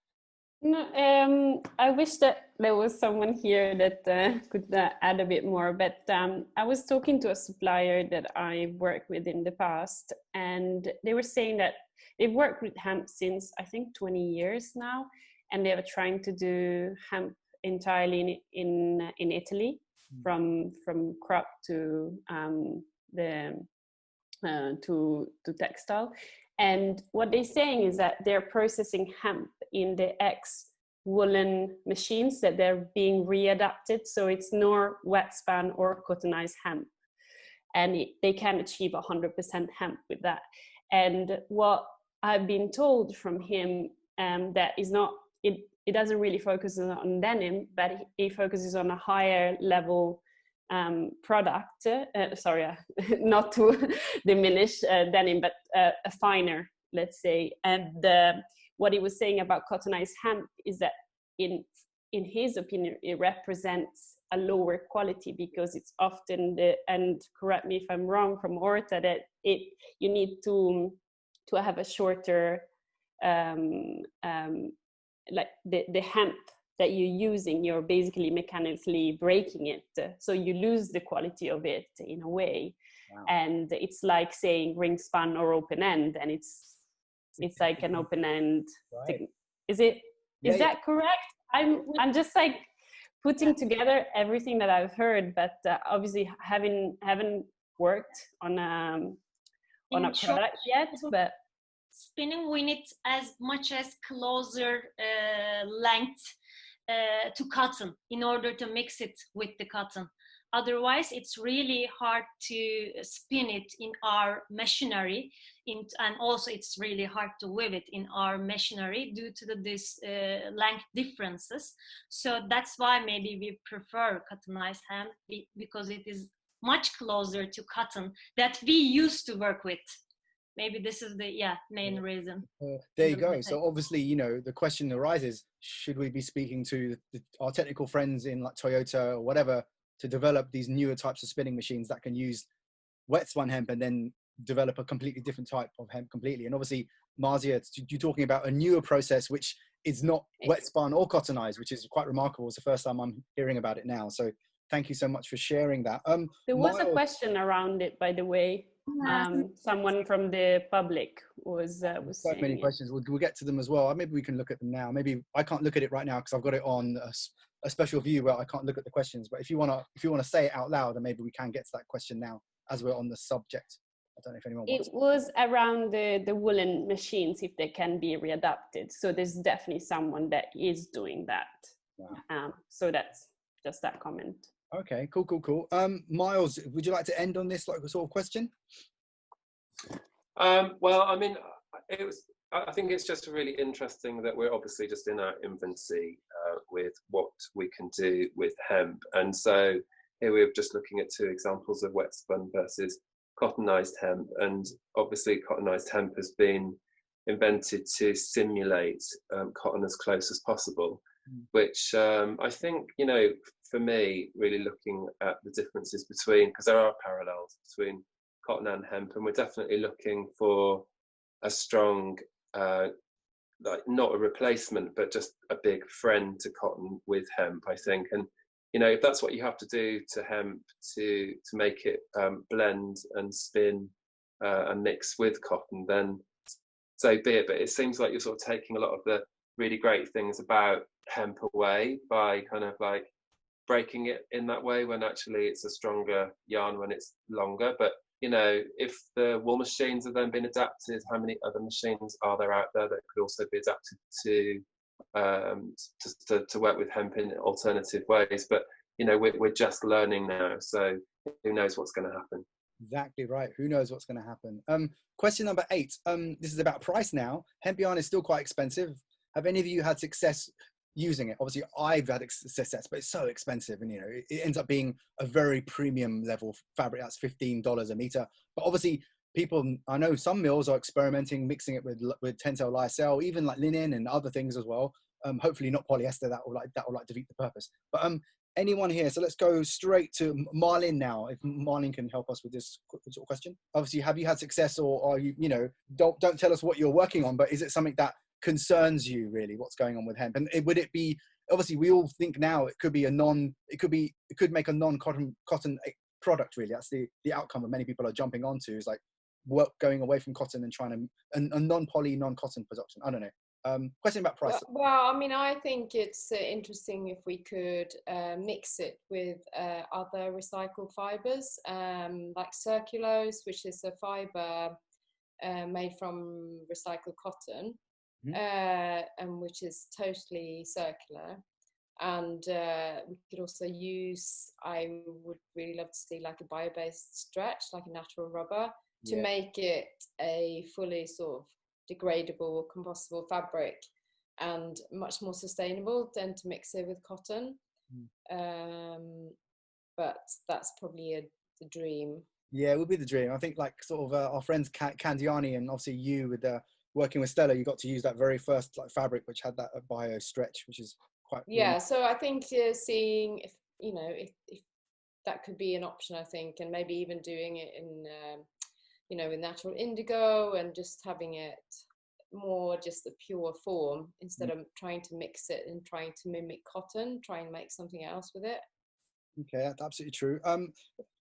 No, I wish that there was someone here that could add a bit more, but I was talking to a supplier that I worked with in the past, and they were saying that they've worked with hemp since, I think, 20 years now, and they are trying to do hemp entirely in Italy, from crop to to textile. And what they're saying is that they're processing hemp in the woolen machines, that they're being readapted, so it's nor wet spun or cottonized hemp, and they can achieve 100% hemp with that. And what I've been told from him, that is not, it doesn't really focus on denim, but it focuses on a higher level product, sorry, not to diminish denim, but a finer, let's say. And what he was saying about cottonized hemp is that in his opinion, it represents a lower quality, because it's often and correct me if I'm wrong, from Orta, that you need to have a shorter, like the hemp that you're using, you're basically mechanically breaking it, so you lose the quality of it in a way. Wow. And it's like saying ring spun or open end, and it's like an open end. Right. Is that correct? I'm just like putting together everything that I've heard, but obviously haven't worked on a product yet. But spinning, we need as much as closer length to cotton in order to mix it with the cotton. Otherwise, it's really hard to spin it in our machinery, and also it's really hard to weave it in our machinery due to this length differences. So that's why maybe we prefer cottonized hemp, because it is much closer to cotton that we used to work with. Maybe this is the main reason. There you go. So obviously, the question arises: should we be speaking to our technical friends in like Toyota or whatever to develop these newer types of spinning machines that can use wet spun hemp and then develop a completely different type of hemp completely? And obviously, Marzia, you're talking about a newer process which is not wet spun or cottonized, which is quite remarkable. It's the first time I'm hearing about it now. So thank you so much for sharing that. There was a question around it, by the way. Someone from the public was so many questions. We'll get to them as well. Maybe we can look at them now. Maybe I can't look at it right now because I've got it on a special view where I can't look at the questions. But if you wanna say it out loud, then maybe we can get to that question now as we're on the subject. I don't know if anyone wants. It was around the woolen machines, if they can be readapted. So there's definitely someone that is doing that. Wow. So that's just that comment. Okay, cool. Miles, would you like to end on this sort of question? Well, I mean, I think it's just really interesting that we're obviously just in our infancy with what we can do with hemp. And so here we're just looking at two examples of wet spun versus cottonized hemp. And obviously cottonized hemp has been invented to simulate cotton as close as possible, which I think, for me, really looking at the differences between, because there are parallels between cotton and hemp, and we're definitely looking for a strong, like not a replacement, but just a big friend to cotton with hemp, I think. And, if that's what you have to do to hemp to make it blend and spin and mix with cotton, then so be it. But it seems like you're sort of taking a lot of the really great things about hemp away by kind of like breaking it in that way, when actually it's a stronger yarn when it's longer. But if the wool machines have then been adapted, how many other machines are there out there that could also be adapted to work with hemp in alternative ways? But we're just learning now, so who knows what's going to happen. Exactly right. Who knows what's going to happen? Question number 8. This is about price now. Hemp yarn is still quite expensive. Have any of you had success using it? Obviously I've had success, but it's so expensive, and it ends up being a very premium level fabric. That's $15 a meter. But obviously I know some mills are experimenting, mixing it with TENCEL, lyocell, even like linen and other things as well. Hopefully not polyester. That will defeat the purpose. But anyone here? So let's go straight to Marlene now. If Marlene can help us with this sort of question. Obviously, have you had success, or are you, don't tell us what you're working on, but is it something that concerns you really? What's going on with hemp? And would it be, obviously we all think now it could make a non-cotton product really. That's the outcome that many people are jumping onto, is like going away from cotton and trying to a non-poly, non-cotton production. I don't know. Question about price. Well, I mean, I think it's interesting if we could mix it with other recycled fibers, like cellulose, which is a fiber made from recycled cotton, and which is totally circular. And we could also use, I would really love to see like a bio-based stretch, like a natural rubber, to make it a fully sort of degradable, compostable fabric, and much more sustainable than to mix it with cotton. But that's probably the dream. Yeah, it would be the dream. I think like sort of our friends Candiani, and obviously you with working with Stella, you got to use that very first like fabric which had that bio stretch, which is quite really. So I think seeing if if that could be an option, I think, and maybe even doing it in with natural indigo, and just having it more just a pure form, instead of trying to mix it and trying to mimic cotton, try and make something else with it. Okay, that's absolutely true.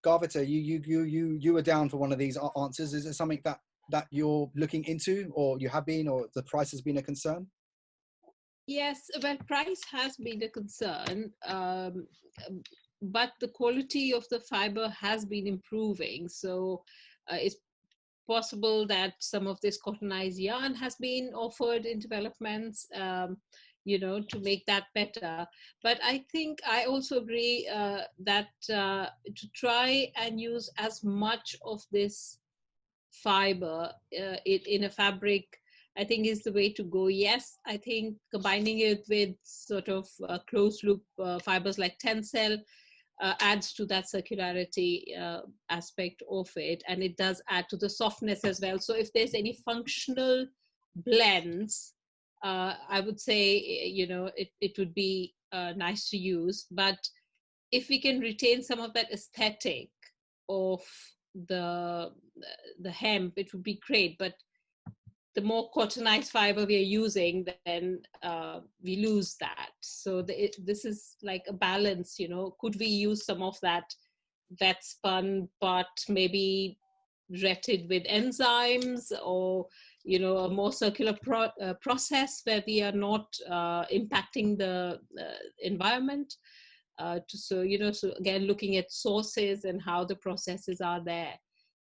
Garvita, you were down for one of these answers. Is it something that you're looking into, or you have been, or the price has been a concern? Yes, well, price has been a concern, but the quality of the fiber has been improving. So it's possible that some of this cottonized yarn has been offered in developments, to make that better. But I think I also agree that to try and use as much of this fiber in a fabric, I think is the way to go. Yes, I think combining it with sort of closed loop fibers like TENCEL adds to that circularity aspect of it, and it does add to the softness as well. So if there's any functional blends, I would say it would be nice to use. But if we can retain some of that aesthetic of the hemp, it would be great. But the more cottonized fiber we are using, then we lose that. So this is like a balance, could we use some of that spun, but maybe retted with enzymes, or, a more circular process where we are not impacting the environment. So again, looking at sources and how the processes are there,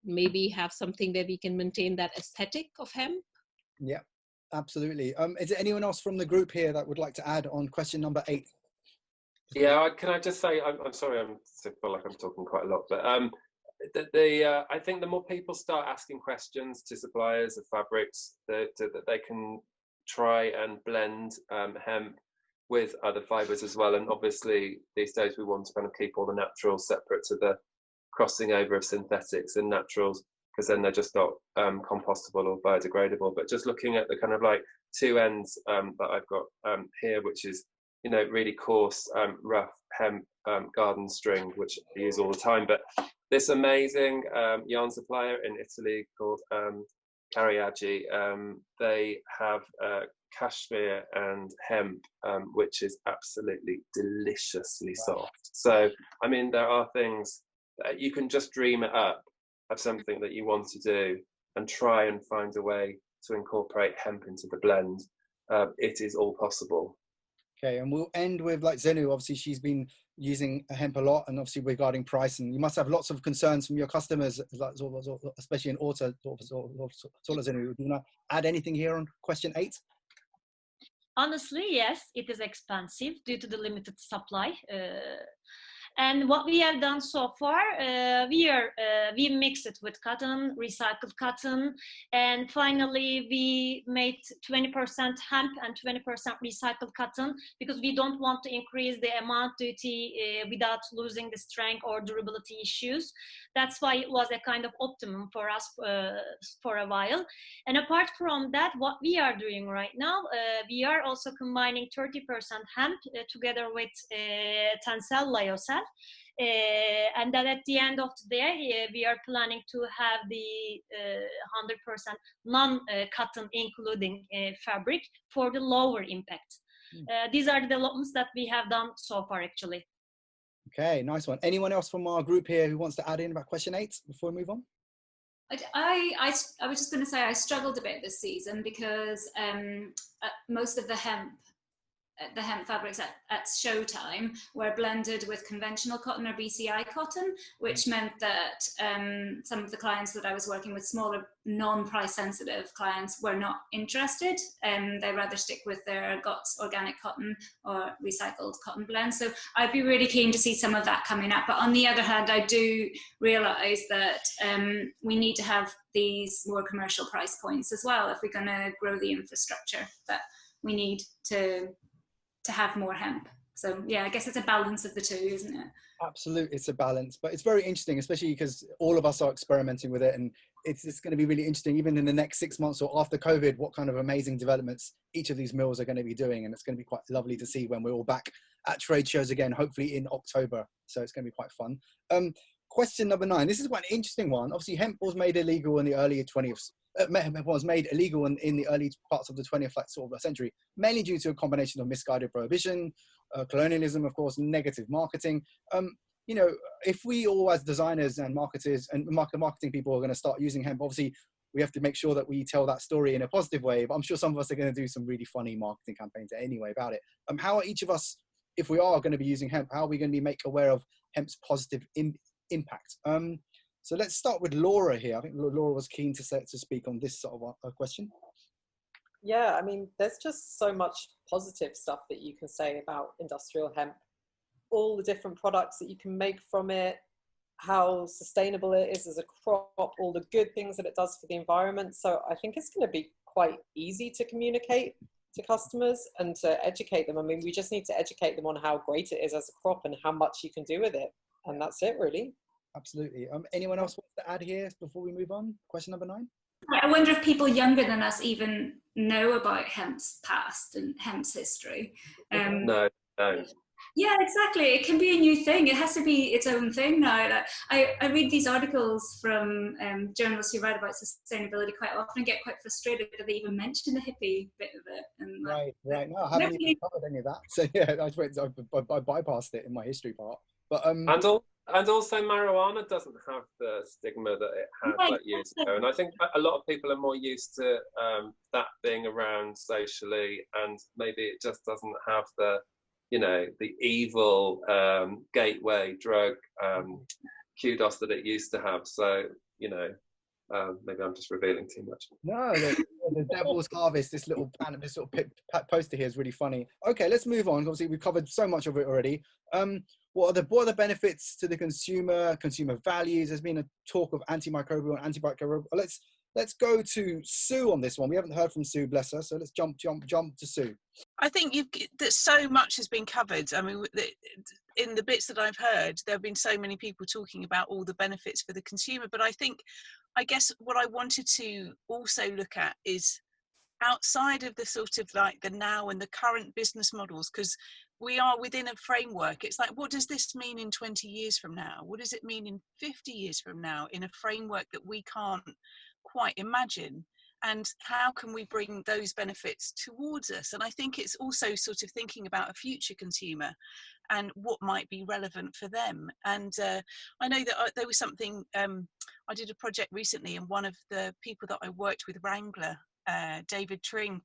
maybe have something where we can maintain that aesthetic of hemp. Yeah, absolutely. Is there anyone else from the group here that would like to add on question number 8? Yeah, can I just say, I'm sorry, I feel like I'm talking quite a lot, but I think the more people start asking questions to suppliers of fabrics, that they can try and blend hemp with other fibers as well. And obviously these days we want to kind of keep all the naturals separate to the crossing over of synthetics and naturals, because then they're just not compostable or biodegradable. But just looking at the kind of like two ends that I've got here, which is really coarse rough hemp garden string, which I use all the time. But this amazing yarn supplier in Italy called Cariaggi, they have cashmere and hemp, which is absolutely deliciously soft. So I mean, there are things that you can just dream it up of something that you want to do and try and find a way to incorporate hemp into the blend. It is all possible. Okay, and we'll end with like Zenu. Obviously, she's been using hemp a lot, and obviously regarding price, and you must have lots of concerns from your customers, especially in auto. Zenu, do you want to add anything here on question 8? Honestly, yes, it is expensive due to the limited supply. And what we have done so far, we mix it with cotton, recycled cotton, and finally we made 20% hemp and 20% recycled cotton, because we don't want to increase the amount duty without losing the strength or durability issues. That's why it was a kind of optimum for us for a while. And apart from that, what we are doing right now, we are also combining 30% hemp together with TENCEL lyocell. And that at the end of the day, we are planning to have the 100% non-cotton, including fabric, for the lower impact. These are the developments that we have done so far, actually. Okay, nice one. Anyone else from our group here who wants to add in about question 8 before we move on? I was just going to say I struggled a bit this season because most of the hemp fabrics at showtime were blended with conventional cotton or BCI cotton, which meant that some of the clients that I was working with, smaller, non-price sensitive clients, were not interested. They rather stick with their GOTS organic cotton or recycled cotton blend. So I'd be really keen to see some of that coming up. But on the other hand, I do realise that we need to have these more commercial price points as well if we're going to grow the infrastructure that we need to have more hemp. So yeah, I guess it's a balance of the two, isn't it? Absolutely, it's a balance, but it's very interesting, especially because all of us are experimenting with it, and it's going to be really interesting, even in the next 6 months or after COVID, what kind of amazing developments each of these mills are going to be doing. And it's going to be quite lovely to see when we're all back at trade shows again, hopefully in October. So it's going to be quite fun. Question number 9. This is quite an interesting one. Obviously, hemp was made illegal in the early 20th. Was made illegal in the early parts of the 20th century, mainly due to a combination of misguided prohibition, colonialism, of course, negative marketing. You know, if we all as designers and marketers and marketing people are going to start using hemp, obviously we have to make sure that we tell that story in a positive way. But I'm sure some of us are going to do some really funny marketing campaigns anyway about it. How are each of us, if we are going to be using hemp, how are we going to be made aware of hemp's positive impact? So let's start with Laura here. I think Laura was keen to speak on this sort of a question. Yeah, I mean, there's just so much positive stuff that you can say about industrial hemp. All the different products that you can make from it, how sustainable it is as a crop, all the good things that it does for the environment. So I think it's going to be quite easy to communicate to customers and to educate them. I mean, we just need to educate them on how great it is as a crop and how much you can do with it. And that's it, really. Absolutely. Anyone else want to add here before we move on? Question number 9. I wonder if people younger than us even know about hemp's past and hemp's history. No. Yeah, exactly. It can be a new thing. It has to be its own thing now. I read these articles from journalists who write about sustainability quite often and get quite frustrated that they even mention the hippie bit of it. And right. No, I haven't even covered any of that. So yeah, I bypassed it in my history part. But and also marijuana doesn't have the stigma that it had like years ago. And I think a lot of people are more used to that being around socially, and maybe it just doesn't have the, you know, the evil gateway drug kudos that it used to have. So, you know, maybe I'm just revealing too much. No, the devil's harvest, this little planet, this little poster here is really funny. Okay, let's move on. Obviously, we've covered so much of it already. What are the benefits to the consumer values? There's been a talk of antimicrobial and antibacterial. Let's go to Sue on this one. We haven't heard from Sue, bless her. So let's jump to Sue. I think that so much has been covered. I mean, in the bits that I've heard, there have been so many people talking about all the benefits for the consumer. But I guess what I wanted to also look at is outside of the sort of like the now and the current business models, because we are within a framework. It's like, what does this mean in 20 years from now? What does it mean in 50 years from now in a framework that we can't quite imagine? And how can we bring those benefits towards us? And I think it's also sort of thinking about a future consumer and what might be relevant for them. And I know that there was something, I did a project recently, and one of the people that I worked with, Wrangler, David Tring,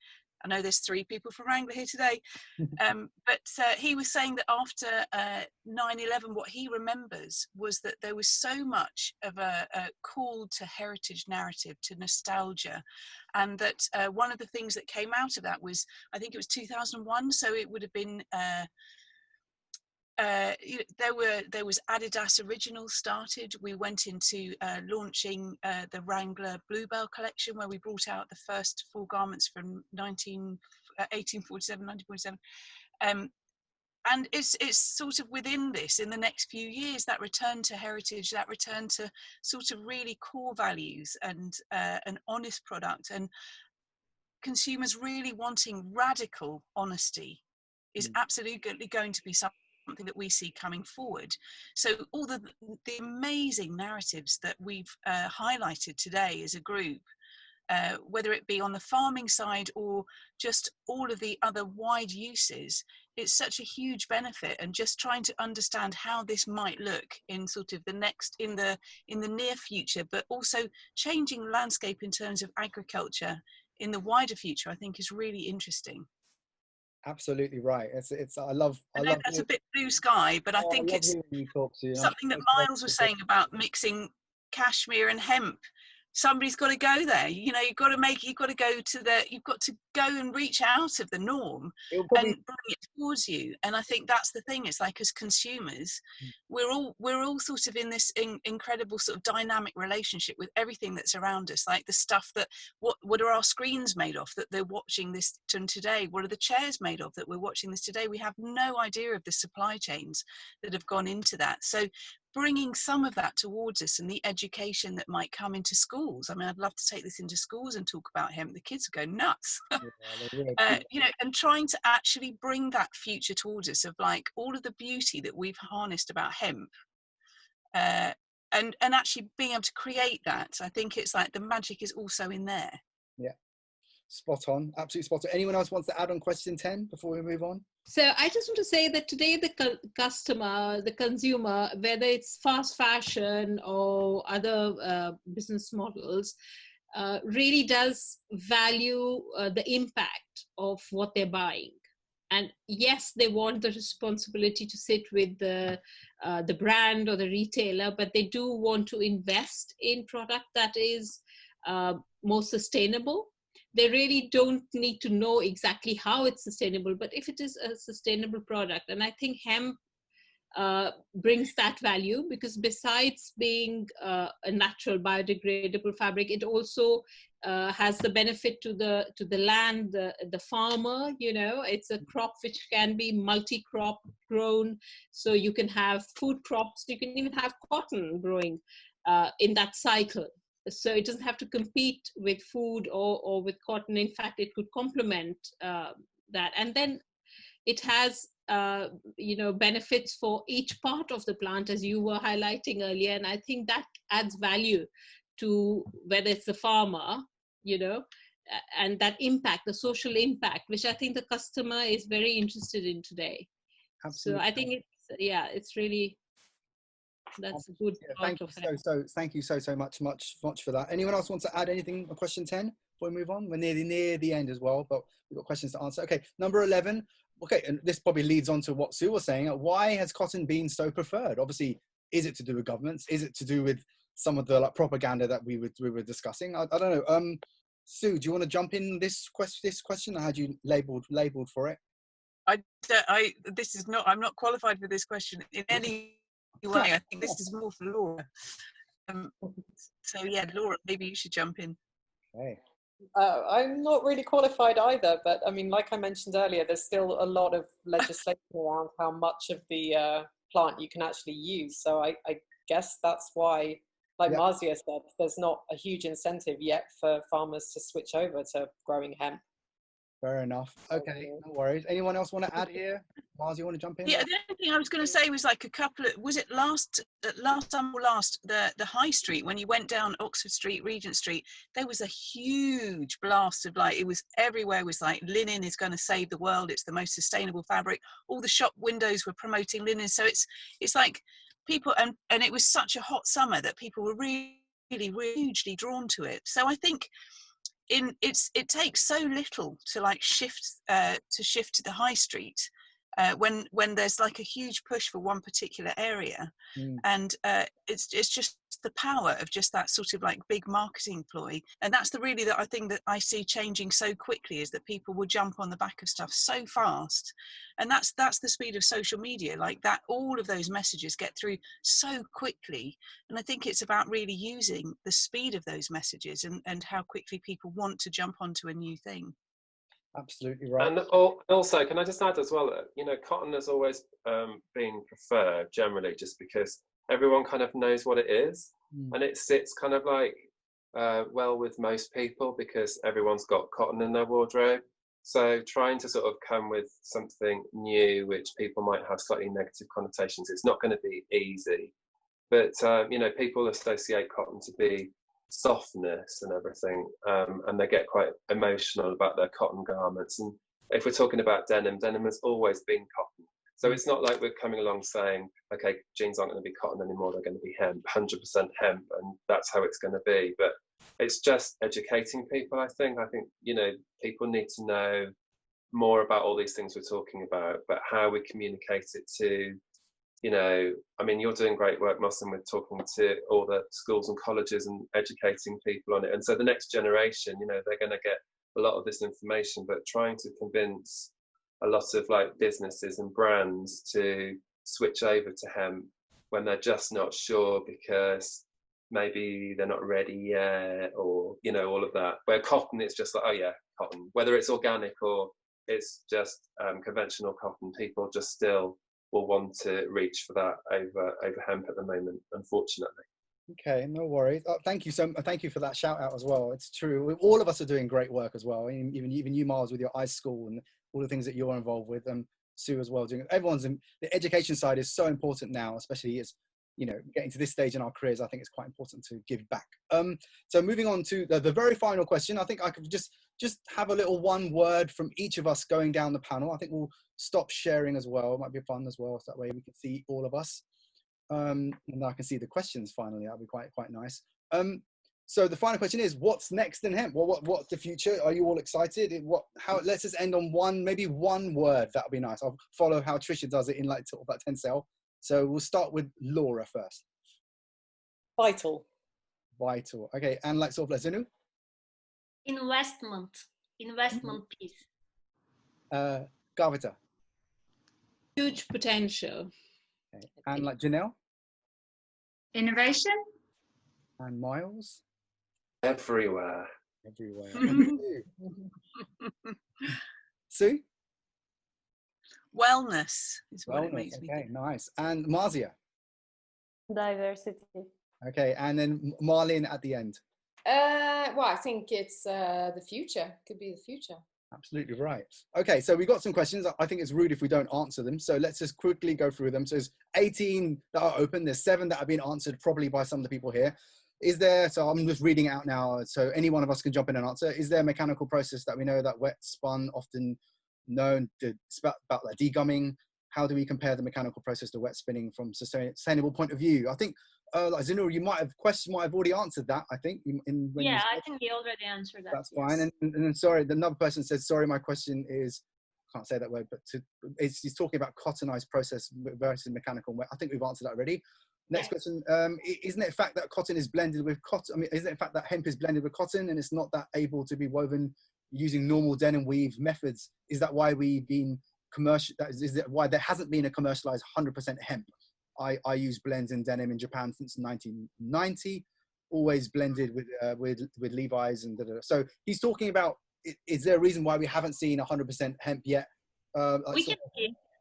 I know there's 3 people from Wrangler here today, but he was saying that after 9/11, what he remembers was that there was so much of a call to heritage narrative, to nostalgia, and that one of the things that came out of that was, I think it was 2001, so it would have been there was Adidas Originals started. We went into launching the Wrangler Bluebell collection, where we brought out the first full garments from 1847, 1947. And it's sort of within this, in the next few years, that return to heritage, that return to sort of really core values and an honest product, and consumers really wanting radical honesty is absolutely going to be something that we see coming forward. So all the amazing narratives that we've highlighted today as a group, whether it be on the farming side or just all of the other wide uses, it's such a huge benefit. And just trying to understand how this might look in sort of the next, in the near future, but also changing landscape in terms of agriculture in the wider future, I think is really interesting. Absolutely right. I love that's a bit blue sky, but I think it's something that Miles was saying about mixing cashmere and hemp. Somebody's got to go there. You know, you've got to go and reach out of the norm and bring it towards you. And I think that's the thing. It's like, as consumers, we're all sort of in this incredible sort of dynamic relationship with everything that's around us. Like the stuff that, what are our screens made of that they're watching this today? What are the chairs made of that we're watching this today? We have no idea of the supply chains that have gone into that. So bringing some of that towards us, and the education that might come into schools. I mean, I'd love to take this into schools and talk about hemp. The kids would go nuts. You know, and trying to actually bring that future towards us of like all of the beauty that we've harnessed about hemp, and actually being able to create that. I think it's like the magic is also in there. Yeah, spot on, absolutely spot on. Anyone else wants to add on question 10 before we move on? So I just want to say that today the customer, the consumer, whether it's fast fashion or other business models, really does value the impact of what they're buying. And yes, they want the responsibility to sit with the brand or the retailer, but they do want to invest in product that is more sustainable. They really don't need to know exactly how it's sustainable, but if it is a sustainable product, and I think hemp brings that value, because besides being a natural biodegradable fabric, it also has the benefit to the land, the farmer. You know, it's a crop which can be multi-crop grown, so you can have food crops, you can even have cotton growing in that cycle. So it doesn't have to compete with food or with cotton. In fact, it could complement that. And then it has, you know, benefits for each part of the plant, as you were highlighting earlier. And I think that adds value to whether it's the farmer, you know, and that impact, the social impact, which I think the customer is very interested in today. Absolutely. So I think it's really... That's a good part of it. Thank you so much for that. Anyone else want to add anything on question 10 before we move on? We're near the end as well, but we've got questions to answer. Okay, number 11. Okay, and this probably leads on to what Sue was saying. Why has cotton been so preferred? Obviously, is it to do with governments? Is it to do with some of the like propaganda that we were discussing? I don't know. Sue, do you want to jump in this question? I had you labeled for it. I'm not qualified for this question in any way. I think this is more for Laura. So yeah, Laura, maybe you should jump in. Okay. I'm not really qualified either, but I mean, like I mentioned earlier, there's still a lot of legislation around how much of the plant you can actually use. So I guess that's why, like Marzia said, there's not a huge incentive yet for farmers to switch over to growing hemp. Fair enough. Okay, no worries. Anyone else want to add here? Mars, you want to jump in? Yeah, the only thing I was going to say was like was it last the high street, when you went down Oxford Street, Regent Street, there was a huge blast of like, it was everywhere, it was like, linen is going to save the world, it's the most sustainable fabric. All the shop windows were promoting linen. So it's like people, and it was such a hot summer that people were really hugely drawn to it. So I think it takes so little to like shift to the high street, when there's like a huge push for one particular area, and it's just the power of just that sort of like big marketing ploy. And that's the really that I think that I see changing so quickly, is that people will jump on the back of stuff so fast, and that's the speed of social media, like that. All of those messages get through so quickly, and I think it's about really using the speed of those messages and how quickly people want to jump onto a new thing. Absolutely right. And also, can I just add as well that, you know, cotton has always been preferred generally, just because everyone kind of knows what it is, and it sits kind of like well with most people because everyone's got cotton in their wardrobe. So trying to sort of come with something new, which people might have slightly negative connotations, it's not going to be easy. But you know, people associate cotton to be softness and everything, and they get quite emotional about their cotton garments. And if we're talking about denim, denim has always been cotton, so it's not like we're coming along saying, okay, jeans aren't going to be cotton anymore, they're going to be hemp, 100% hemp, and that's how it's going to be. But it's just educating people. I think you know, people need to know more about all these things we're talking about, but how we communicate it to, you know, I mean, you're doing great work, Mohsin, with talking to all the schools and colleges and educating people on it. And so the next generation, you know, they're going to get a lot of this information, but trying to convince a lot of like businesses and brands to switch over to hemp when they're just not sure because maybe they're not ready yet, or, you know, all of that. Where cotton, it's just like, oh yeah, cotton. Whether it's organic or it's just conventional cotton, people just still will want to reach for that over hemp at the moment, unfortunately. Okay, no worries. Thank you for that shout out as well. It's true. All of us are doing great work as well. Even you, Miles, with your ICE school and all the things that you're involved with, and Sue as well. Everyone's in the education side is so important now, especially as, you know, getting to this stage in our careers. I think it's quite important to give back. So moving on to the very final question. I think I could just have a little one word from each of us going down the panel. I think we'll stop sharing as well. It might be fun as well, so that way we can see all of us. And I can see the questions finally. That'll be quite nice. So the final question is, what's next in hemp? What's the future? Are you all excited? Let's just end on maybe one word. That'll be nice. I'll follow how Trisha does it in like talk about TENCEL. So we'll start with Laura first. Vital. Vital. Okay, and like sort of Zinu? Investment piece. Gavita. Huge potential. Okay. And like Janelle? Innovation. And Miles? Everywhere. Sue? Wellness is what it makes me okay, think. nice. And Marzia? Diversity. Okay, and then Marlene at the end. Well, I think it's the future. Could be the future. Absolutely right. Okay, so we got some questions. I think it's rude if we don't answer them. So let's just quickly go through them. So there's 18 that are open. There's 7 that have been answered probably by some of the people here. Is there, so I'm just reading it out now, so any one of us can jump in and answer. Is there a mechanical process that we know that wet spun often known to about like degumming? How do we compare the mechanical process to wet spinning from sustainable point of view? I think like Zinur, you might have already answered that. I think I think we already answered that. That's fine. And then sorry, another person says, sorry, my question is, I can't say that word, but he's talking about cottonized process versus mechanical. I think we've answered that already. Next question, isn't it a fact that cotton is blended with cotton? I mean, isn't it a fact that hemp is blended with cotton and it's not that able to be woven using normal denim weave methods? Is that why we've been commercial? Is that why there hasn't been a commercialized 100% hemp? I use blends in denim in Japan since 1990, always blended with Levi's and da-da-da. So he's talking about, is there a reason why we haven't seen 100% hemp yet?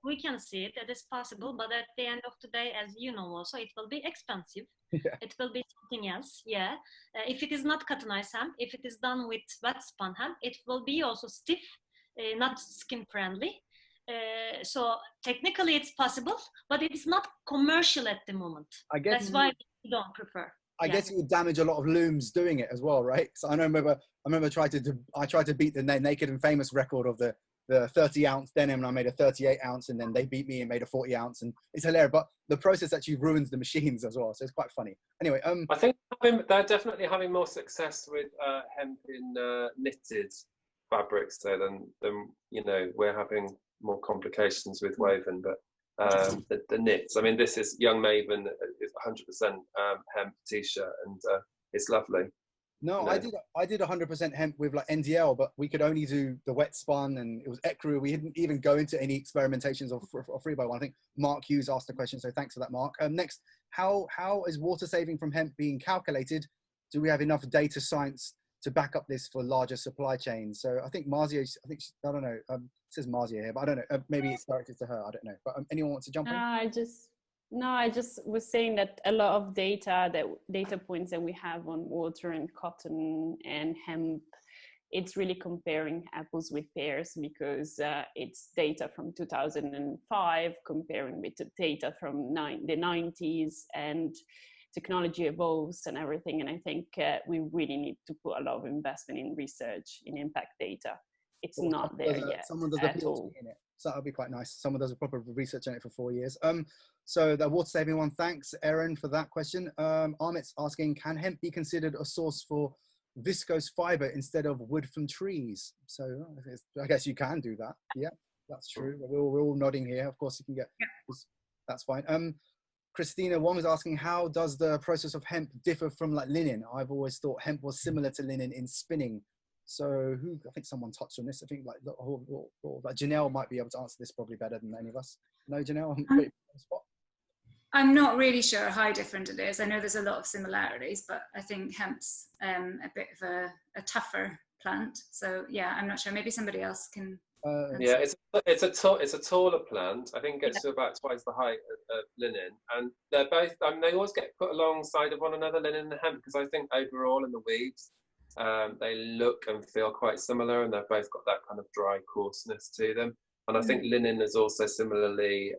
We can see it. That is possible, but at the end of the day, as you know, also it will be expensive. Yeah. It will be something else. Yeah. If it is not cottonized hemp, if it is done with wet spun hemp, it will be also stiff, not skin friendly. So technically it's possible, but it's not commercial at the moment. I guess that's why we don't prefer. I guess it would damage a lot of looms doing it as well, right? So I remember I tried to beat the Naked and Famous record of the 30-ounce denim, and I made a 38-ounce, and then they beat me and made a 40-ounce, and it's hilarious. But the process actually ruins the machines as well, so it's quite funny. Anyway, I think they're definitely having more success with hemp in knitted fabrics though than you know we're having more complications with woven, but the knits. I mean, this is Young Maven is 100% hemp t-shirt, and it's lovely. No, I did 100% hemp with like NDL, but we could only do the wet spun, and it was ecru. We didn't even go into any experimentations of 3x1. I think Mark Hughes asked the question, so thanks for that, Mark. Next, how is water saving from hemp being calculated? Do we have enough data science to back up this for larger supply chains? So I think Marzia, I don't know, it says Marzia here, but I don't know, maybe it's directed to her, I don't know. But anyone wants to jump in? I just was saying that a lot of data points that we have on water and cotton and hemp, it's really comparing apples with pears, because it's data from 2005 comparing with the data from the 90s, and technology evolves and everything. And I think we really need to put a lot of investment in research in impact data. It's not there yet. Someone does a PhD in it, so that would be quite nice. Someone does a proper research on it for 4 years. So the water saving one, thanks Erin for that question. Amit's asking, can hemp be considered a source for viscose fiber instead of wood from trees? So I guess you can do that. Yeah, that's true. We're all nodding here. Of course you can get, that's fine. Christina Wong is asking, how does the process of hemp differ from like linen? I've always thought hemp was similar to linen in spinning. So I think someone touched on this. I think like Janelle might be able to answer this probably better than any of us. No, Janelle, I'm putting you on the spot. I'm not really sure how different it is. I know there's a lot of similarities, but I think hemp's a bit of a tougher plant. So yeah, I'm not sure. Maybe somebody else can. Yeah, it's a taller plant. I think it gets to about twice the height of linen, and they're both. They always get put alongside of one another, linen and hemp, because I think overall in the weaves, they look and feel quite similar, and they've both got that kind of dry coarseness to them. And I think linen is also similarly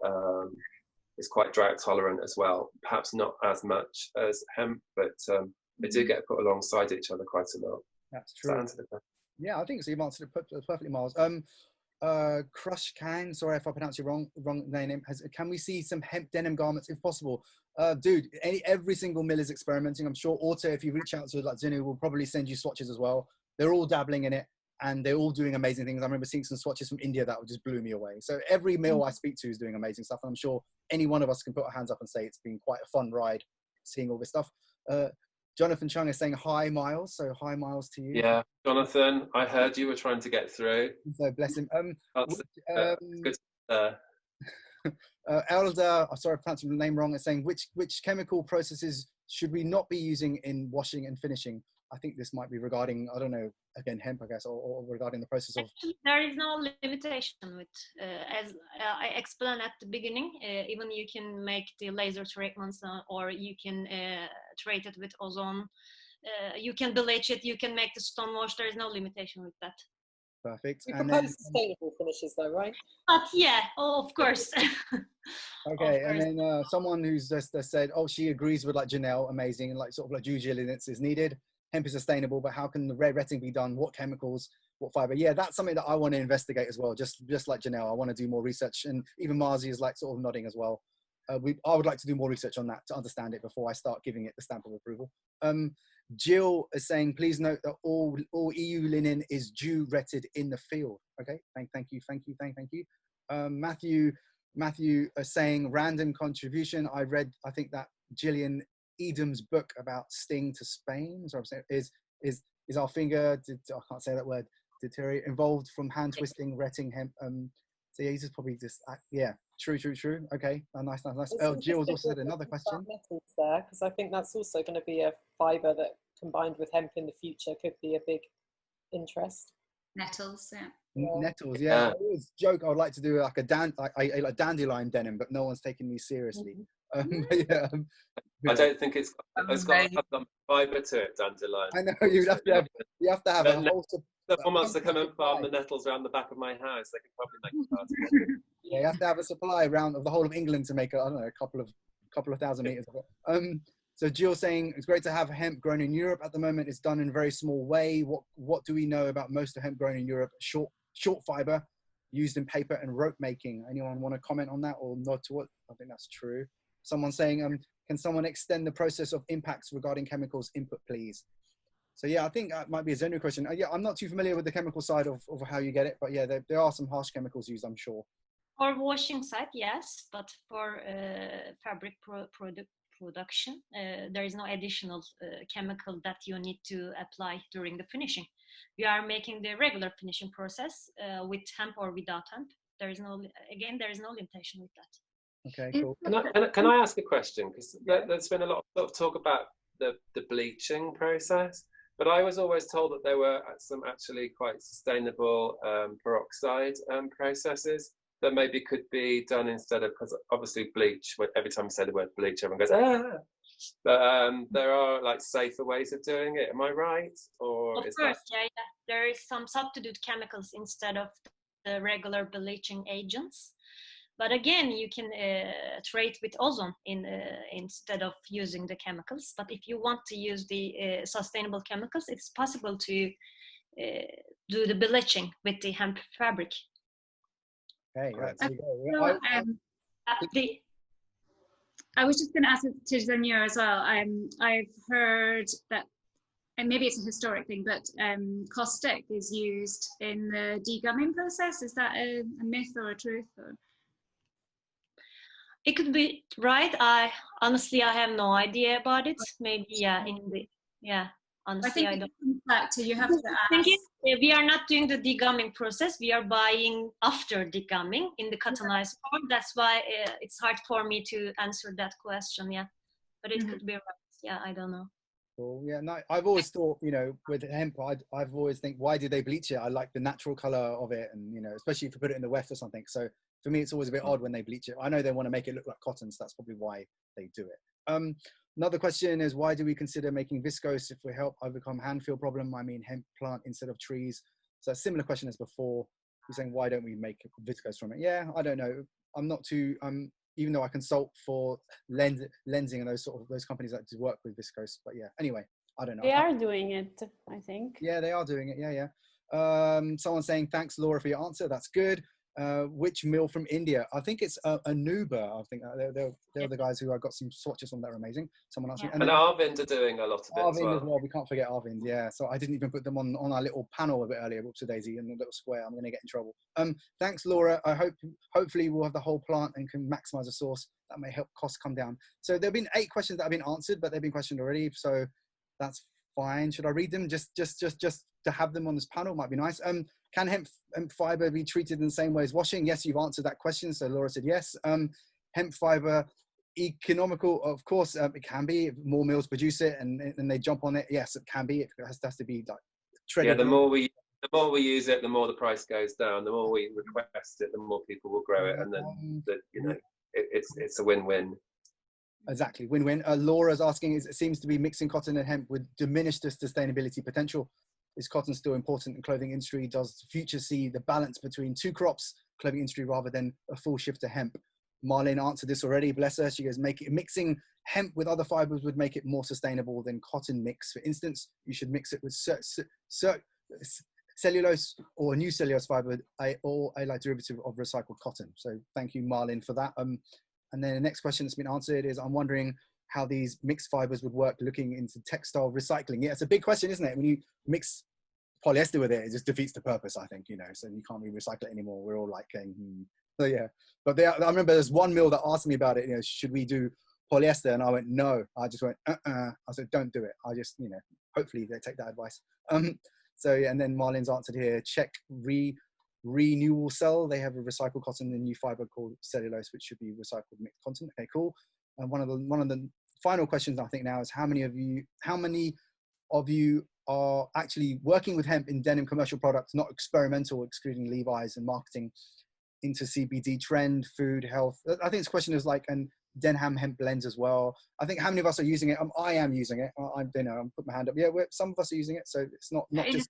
is quite drought tolerant as well. Perhaps not as much as hemp, but they do get put alongside each other quite a lot. That's true. Yeah, I think so. You've answered it perfectly, Miles. Crush Kang, sorry if I pronounced your wrong name. Can we see some hemp denim garments if possible? Dude, every single mill is experimenting. I'm sure Auto, if you reach out to like Zinu, will probably send you swatches as well. They're all dabbling in it, and they're all doing amazing things. I remember seeing some swatches from India that just blew me away. So every mill I speak to is doing amazing stuff, and I'm sure any one of us can put our hands up and say it's been quite a fun ride seeing all this stuff. Jonathan Chung is saying hi, Miles. So hi, Miles, to you. Yeah, Jonathan, I heard you were trying to get through. So bless him. Good. Elder, sorry if I pronounced the name wrong, is saying which chemical processes should we not be using in washing and finishing? I think this might be regarding, I don't know, again, hemp, I guess, or regarding the process of... Actually, there is no limitation with, as I explained at the beginning, even you can make the laser treatments or you can treat it with ozone. You can bleach it, you can make the stone wash. There is no limitation with that. Perfect. We propose sustainable finishes though, right? But yeah, of course. Okay, and then someone who's just said, oh, she agrees with like Janelle, amazing, and like sort of like due diligence is needed. Hemp is sustainable, but how can the retting be done? What chemicals, what fiber? Yeah, that's something that I want to investigate as well. Just like Janelle, I want to do more research, and even Marzi is like sort of nodding as well. I would like to do more research on that to understand it before I start giving it the stamp of approval. Jill is saying, please note that all EU linen is due retted in the field. Okay, thank you. Matthew is saying, random contribution. I read, I think that Gillian Edam's book about sting to Spain. So I'm saying, is our finger, I can't say that word, deteriorate, involved from hand twisting, retting hemp. So yeah, he's just probably just, yeah, true. Okay, nice. Oh, Jill's also said another question. Metals there, because I think that's also going to be a fiber that combined with hemp in the future could be a big interest. Nettles, yeah. Nettles, yeah. I always joke I would like to do like a dandelion denim, but no one's taking me seriously. Yeah. I don't think it's got some fibre to it, dandelion. I know you have to have a whole. Someone wants to come and farm the nettles around the back of my house. They could probably make a party. Yeah, you have to have a supply around of the whole of England to make I don't know, a couple of thousand meters of it. So Jill saying it's great to have hemp grown in Europe at the moment. It's done in a very small way. What do we know about most of hemp grown in Europe? Short fiber used in paper and rope making. Anyone want to comment on that or nod to what? I think that's true. Someone saying, can someone extend the process of impacts regarding chemicals input, please? So yeah, I think that might be a general question. Yeah, I'm not too familiar with the chemical side of how you get it, but yeah, there are some harsh chemicals used, I'm sure. For washing side, yes, but for fabric production, there is no additional chemical that you need to apply during the finishing. We are making the regular finishing process with hemp or without hemp. There is no limitation with that. Okay, cool. Can I ask a question? Because there's been a lot of talk about the bleaching process, but I was always told that there were some actually quite sustainable peroxide processes that maybe could be done instead of, because obviously bleach, every time you say the word bleach, everyone goes, ah! But there are like safer ways of doing it. Am I right? Or of course, yeah. There is some substitute chemicals instead of the regular bleaching agents. But again, you can treat with ozone instead of using the chemicals. But if you want to use the sustainable chemicals, it's possible to do the bleaching with the hemp fabric. Okay, right. So, I was just going to ask to Zanur as well. I've heard that, and maybe it's a historic thing, but caustic is used in the degumming process. Is that a myth or a truth? Or? It could be right. I have no idea about it. Maybe honestly, I don't. Back to you have to ask. We are not doing the degumming process. We are buying after degumming in the cottonized form. That's why it's hard for me to answer that question. Yeah, but it could be right. Yeah, I don't know. Cool. Yeah, no, I've always thought, with hemp, I've always think, why did they bleach it? I like the natural color of it, and especially if you put it in the weft or something. So for me, it's always a bit odd when they bleach it. I know they want to make it look like cotton, so that's probably why they do it. Another question is, why do we consider making viscose if we help overcome hand feel problem? I mean, hemp plant instead of trees. So a similar question as before. You're saying, why don't we make viscose from it? Yeah, I don't know. I'm not too, even though I consult for lensing and those companies that do work with viscose. But yeah, anyway, I don't know. They are doing it, I think. Yeah, they are doing it. Yeah. Someone saying, thanks, Laura, for your answer. That's good. Which mill from India? I think it's Anuba. I think they're the guys who I got some swatches from that are amazing. Someone else. And Arvind are doing a lot of it as well. We can't forget Arvind. Yeah. So I didn't even put them on our little panel a bit earlier. Whoops, Daisy, in the little square. I'm going to get in trouble. Thanks, Laura. Hopefully we'll have the whole plant and can maximize the source. That may help costs come down. So there've been 8 questions that have been answered, but they've been questioned already. So that's fine. Should I read them? Just to have them on this panel might be nice. Can hemp fiber be treated in the same way as washing? Yes, you've answered that question. So Laura said yes. Hemp fiber, economical, of course, it can be. If more mills produce it and they jump on it, yes, it can be. It has to be like treated. Yeah, the more we use it, the more the price goes down. The more we request it, the more people will grow it, and then it's a win-win. Exactly, win-win. Laura's asking, it seems to be mixing cotton and hemp would diminish the sustainability potential. Is cotton still important in the clothing industry? Does the future see the balance between 2 crops, clothing industry, rather than a full shift to hemp? Marlene answered this already, bless her. She goes, mixing hemp with other fibers would make it more sustainable than cotton mix. For instance, you should mix it with cellulose or new cellulose fiber or a like derivative of recycled cotton. So thank you, Marlene, for that. And then the next question that's been answered is, I'm wondering how these mixed fibers would work looking into textile recycling. Yeah, it's a big question, isn't it? When you mix polyester with it, it just defeats the purpose, I think, so you can't really recycle it anymore. We're all like going, So yeah, but I remember there's one mill that asked me about it, should we do polyester? And I went, no. I just went, I said, don't do it. I just, hopefully they take that advice. So yeah, and then Marlene's answered here, check Renewal Cell. They have a recycled cotton and new fiber called cellulose, which should be recycled mixed cotton. Okay, cool. And one of the final questions I think now is, how many of you are actually working with hemp in denim commercial products, not experimental, excluding Levi's, and marketing into CBD trend, food, health? I think this question is like, and Denham hemp blends as well. I think how many of us are using it? I am using it. I'm put my hand up. Yeah, some of us are using it. So it's not just.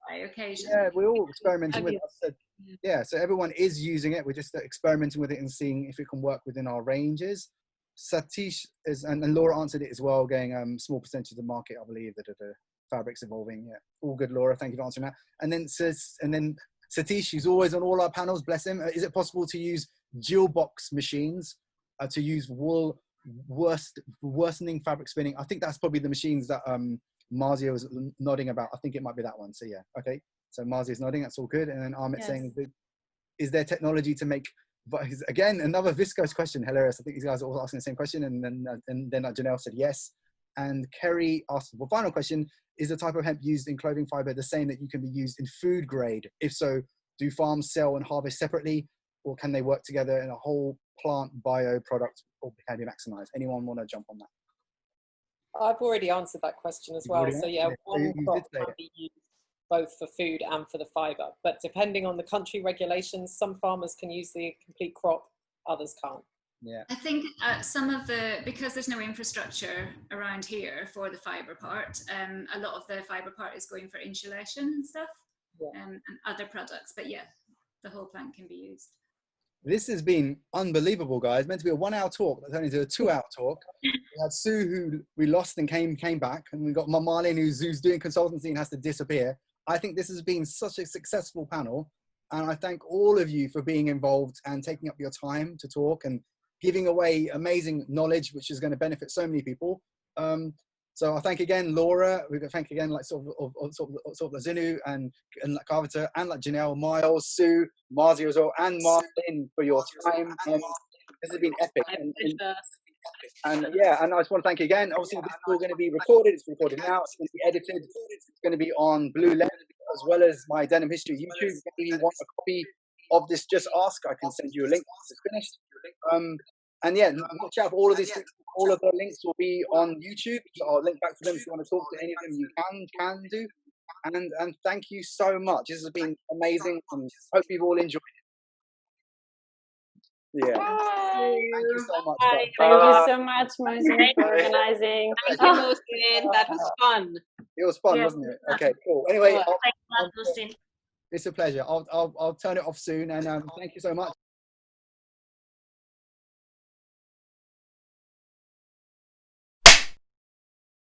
Yeah, we're all experimenting with it. Yeah, so everyone is using it. We're just experimenting with it and seeing if it can work within our ranges. Satish is, and Laura answered it as well, going small percentage of the market, I believe, that the fabric's evolving. Yeah, all good, Laura. Thank you for answering that. And then Satish, who's always on all our panels, bless him. Is it possible to use dual box machines to use wool worsening fabric spinning. I think that's probably the machines that Marzia was nodding about. I think it might be that one. So yeah, okay. So Marzia's nodding. That's all good. And then Amit saying, is there technology to make? But again, another viscose question. Hilarious. I think these guys are all asking the same question. And then Janelle said yes. And Kerry asked the final question: is the type of hemp used in clothing fiber the same that you can be used in food grade? If so, do farms sell and harvest separately, or can they work together in a whole plant bio product, or can be maximized? Anyone want to jump on that? I've already answered that question as well. So yeah, one crop can be used both for food and for the fiber. But depending on the country regulations, some farmers can use the complete crop, others can't. Yeah, I think because there's no infrastructure around here for the fiber part, a lot of the fiber part is going for insulation and stuff, and other products. But yeah, the whole plant can be used. This has been unbelievable, guys. Meant to be a 1 hour talk, that's turned into a 2 hour talk. We had Sue, who we lost and came back, and we got Marlene, who's doing consultancy and has to disappear. I think this has been such a successful panel, and I thank all of you for being involved and taking up your time to talk and giving away amazing knowledge, which is going to benefit so many people. So I thank again Laura. We're going to thank again like sort of Zinu and like Carviter and like Janelle, Miles, Sue, Marzia as well, and Martin for your time. This has been epic. And yeah, and I just want to thank you again. Obviously, this is all going to be recorded. It's recorded now. It's going to be edited. It's going to be on BlueLens as well as my Denim History YouTube. If you want a copy of this, just ask. I can send you a link once it's finished. And yeah, watch out for all of these. All of the links will be on YouTube. So I'll link back to them if you want to talk to any of them. You can do. And thank you so much. This has been amazing. And hope you've all enjoyed it. Yeah. Bye. Thank you so much. Thank you so much, Mohsin, for organizing. Thank you, Mohsin. That was fun. It was fun, wasn't it? Okay, cool. Anyway, Thanks a lot, Mohsin. it's a pleasure. I'll turn it off soon. And thank you so much.